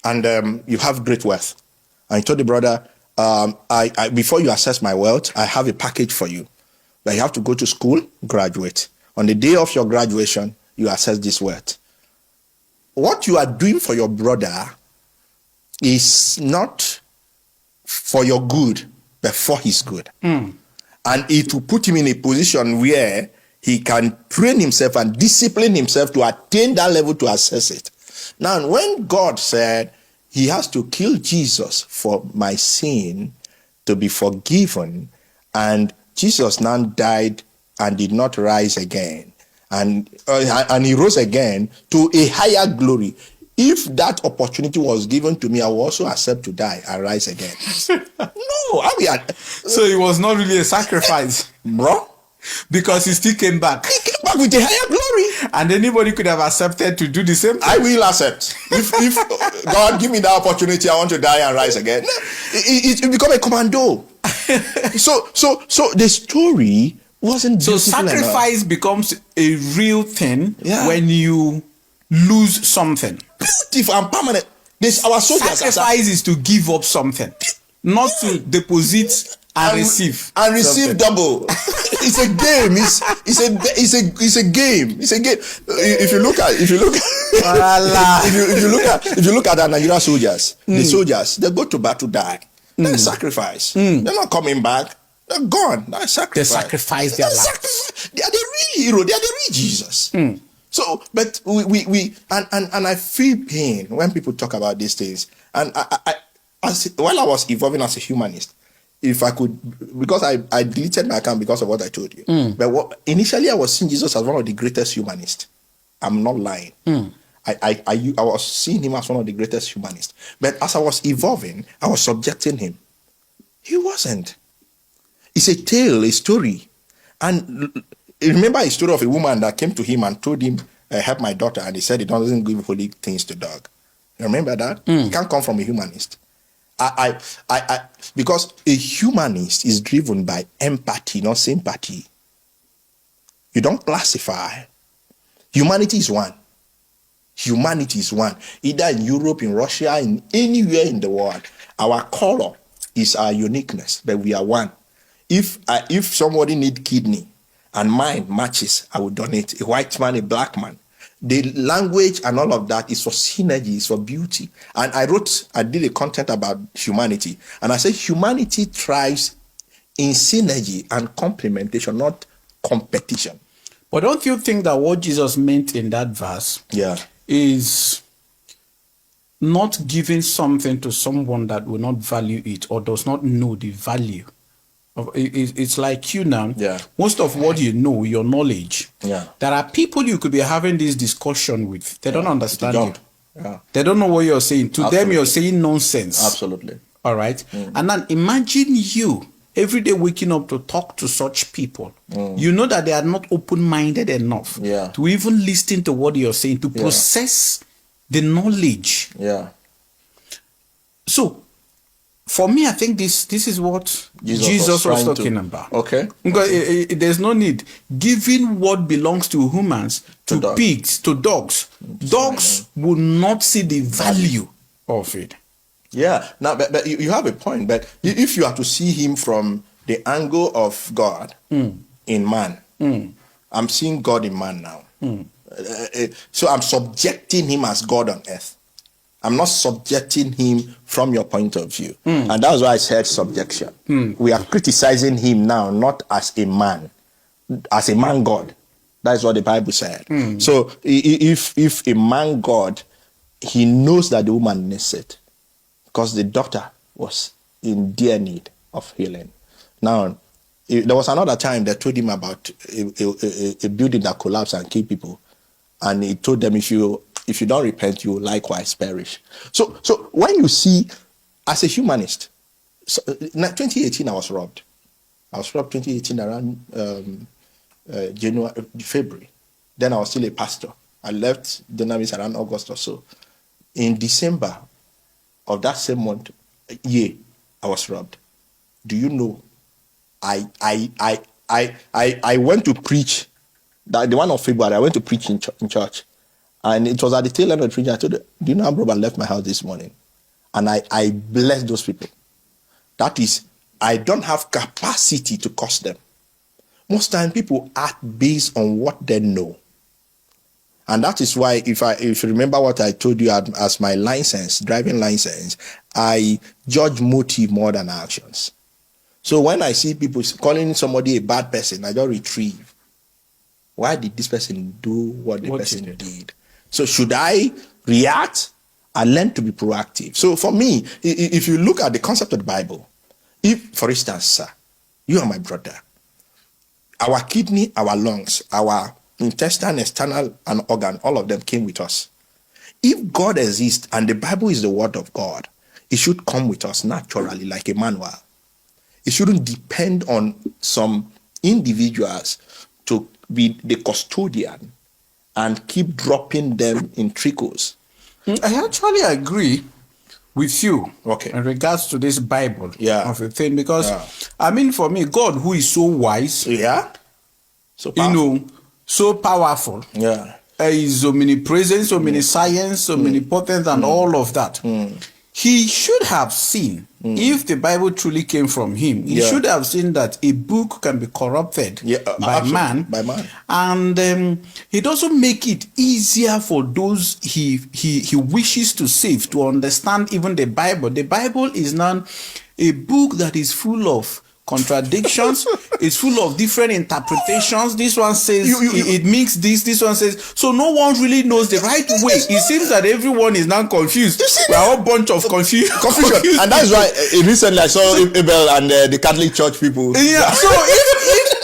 and you have great wealth, and you told the brother, I before you assess my wealth, I have a package for you. But you have to go to school, graduate. On the day of your graduation, you assess this wealth. What you are doing for your brother is not for your good, but for his good. And it will put him in a position where he can train himself and discipline himself to attain that level to assess it. Now, when God said he has to kill Jesus for my sin to be forgiven, and Jesus now died and did not rise again, and he rose again to a higher glory. If that opportunity was given to me, I will also accept to die and rise again. No, so it was not really a sacrifice, bro, because he still came back. He came back with a higher glory, and anybody could have accepted to do the same thing. I will accept. If God give me that opportunity, I want to die and rise again. It become a commando. So the story wasn't so sacrifice enough. Becomes a real thing when you lose something. Beautiful and permanent. Our soldiers. Sacrifice is to give up something, not to deposit and receive. And receive double. It's a game. It's a game. It's a game. If you look at the Nigerian soldiers, the soldiers, they go to battle, die. They sacrifice. They're not coming back. They're gone. That's sacrifice. They sacrifice their lives. They are the real hero. They are the real Jesus. So, but we I feel pain when people talk about these things. And while I was evolving as a humanist, if I could, because I deleted my account because of what I told you. But initially I was seeing Jesus as one of the greatest humanists. I'm not lying. I was seeing him as one of the greatest humanists. But as I was evolving, I was subjecting him. He wasn't. It's a tale, a story. And remember a story of a woman that came to him and told him, help my daughter. And he said he doesn't give holy things to dog. You remember that? It can't come from a humanist. Because a humanist is driven by empathy, not sympathy. You don't classify. Humanity is one. Humanity is one. Either in Europe, in Russia, in anywhere in the world. Our color is our uniqueness, but we are one. If somebody need kidney and mine matches, I will donate. A white man, a black man. The language and all of that is for synergy, is for beauty. And I did a content about humanity. And I said humanity thrives in synergy and complementation, not competition. But don't you think that what Jesus meant in that verse is not giving something to someone that will not value it or does not know the value? It's like you now. Most of what you know, your knowledge. There are people you could be having this discussion with. They don't understand you. They don't know what you're saying. To them, you're saying nonsense. Absolutely. All right. And then imagine you every day waking up to talk to such people. You know that they are not open-minded enough to even listen to what you're saying, to process the knowledge. So, for me, I think this is what Jesus was talking about. Okay. Because there's no need. Giving what belongs to humans, to pigs, to dogs. Dogs will not see the value of it. Yeah. Now, but you have a point. But if you are to see him from the angle of God in man, I'm seeing God in man now. So I'm subjecting him as God on earth. I'm not subjecting him from your point of view. And that's why I said subjection. We are criticizing him now, not as a man God. That's what the Bible said. So if a man God, he knows that the woman needs it, because the daughter was in dear need of healing. Now, there was another time they told him about a building that collapsed and killed people. And he told them, if you don't repent, you will likewise perish. So when you see, as a humanist, so, 2018 I was robbed. I was robbed 2018 around January, February. Then I was still a pastor. I left Dunamis around August or so. In December of that same month, I was robbed. Do you know? I went to preach. The one of February, I went to preach in church. And it was at the tail end of the preaching. I told them, do you know how Robert left my house this morning? And I blessed those people. That is, I don't have capacity to curse them. Most time people act based on what they know. And that is why, if you remember what I told you as my license, driving license, I judge motive more than actions. So when I see people calling somebody a bad person, I don't retrieve. Why did this person do what the person did? So should I react? I learn to be proactive. So for me, if you look at the concept of the Bible, if, for instance, sir, you are my brother, our kidney, our lungs, our intestine, external, and organ, all of them came with us. If God exists and the Bible is the word of God, it should come with us naturally like a manual. It shouldn't depend on some individuals to be the custodian and keep dropping them in trickles. I actually agree with you in regards to this Bible of a thing, because I mean, for me, God, who is so wise, so powerful. So powerful, is omnipresent, omniscience, omnipotent, and all of that. He should have seen, if the Bible truly came from him, he should have seen that a book can be corrupted by man. And he doesn't make it easier for those he wishes to save to understand even the Bible. The Bible is now a book that is full of contradictions. It's full of different interpretations. This one says it means this one says, so no one really knows the right way. It seems that everyone is now confused. We're a whole bunch of confusion. And that's why recently I saw Abel and the Catholic Church people. So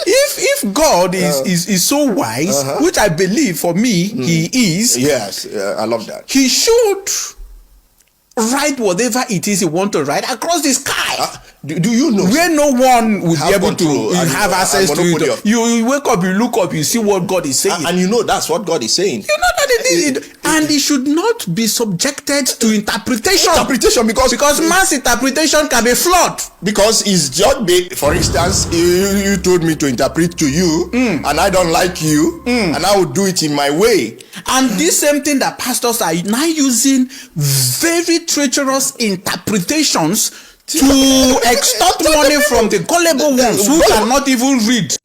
if God is so wise, which I believe for me he is, I love that. He should write whatever it is he wants to write across the sky. Do you know where no one will be able to have access to it? You wake up, you look up, you see what God is saying, and you know that's what God is saying. You know that it is, and it should not be subjected to interpretation because man's interpretation can be flawed. Because it's just, for instance, you told me to interpret to you, and I don't like you, and I will do it in my way. And this same thing that pastors are now using very treacherous interpretations to extort money from the gullible ones who cannot even read.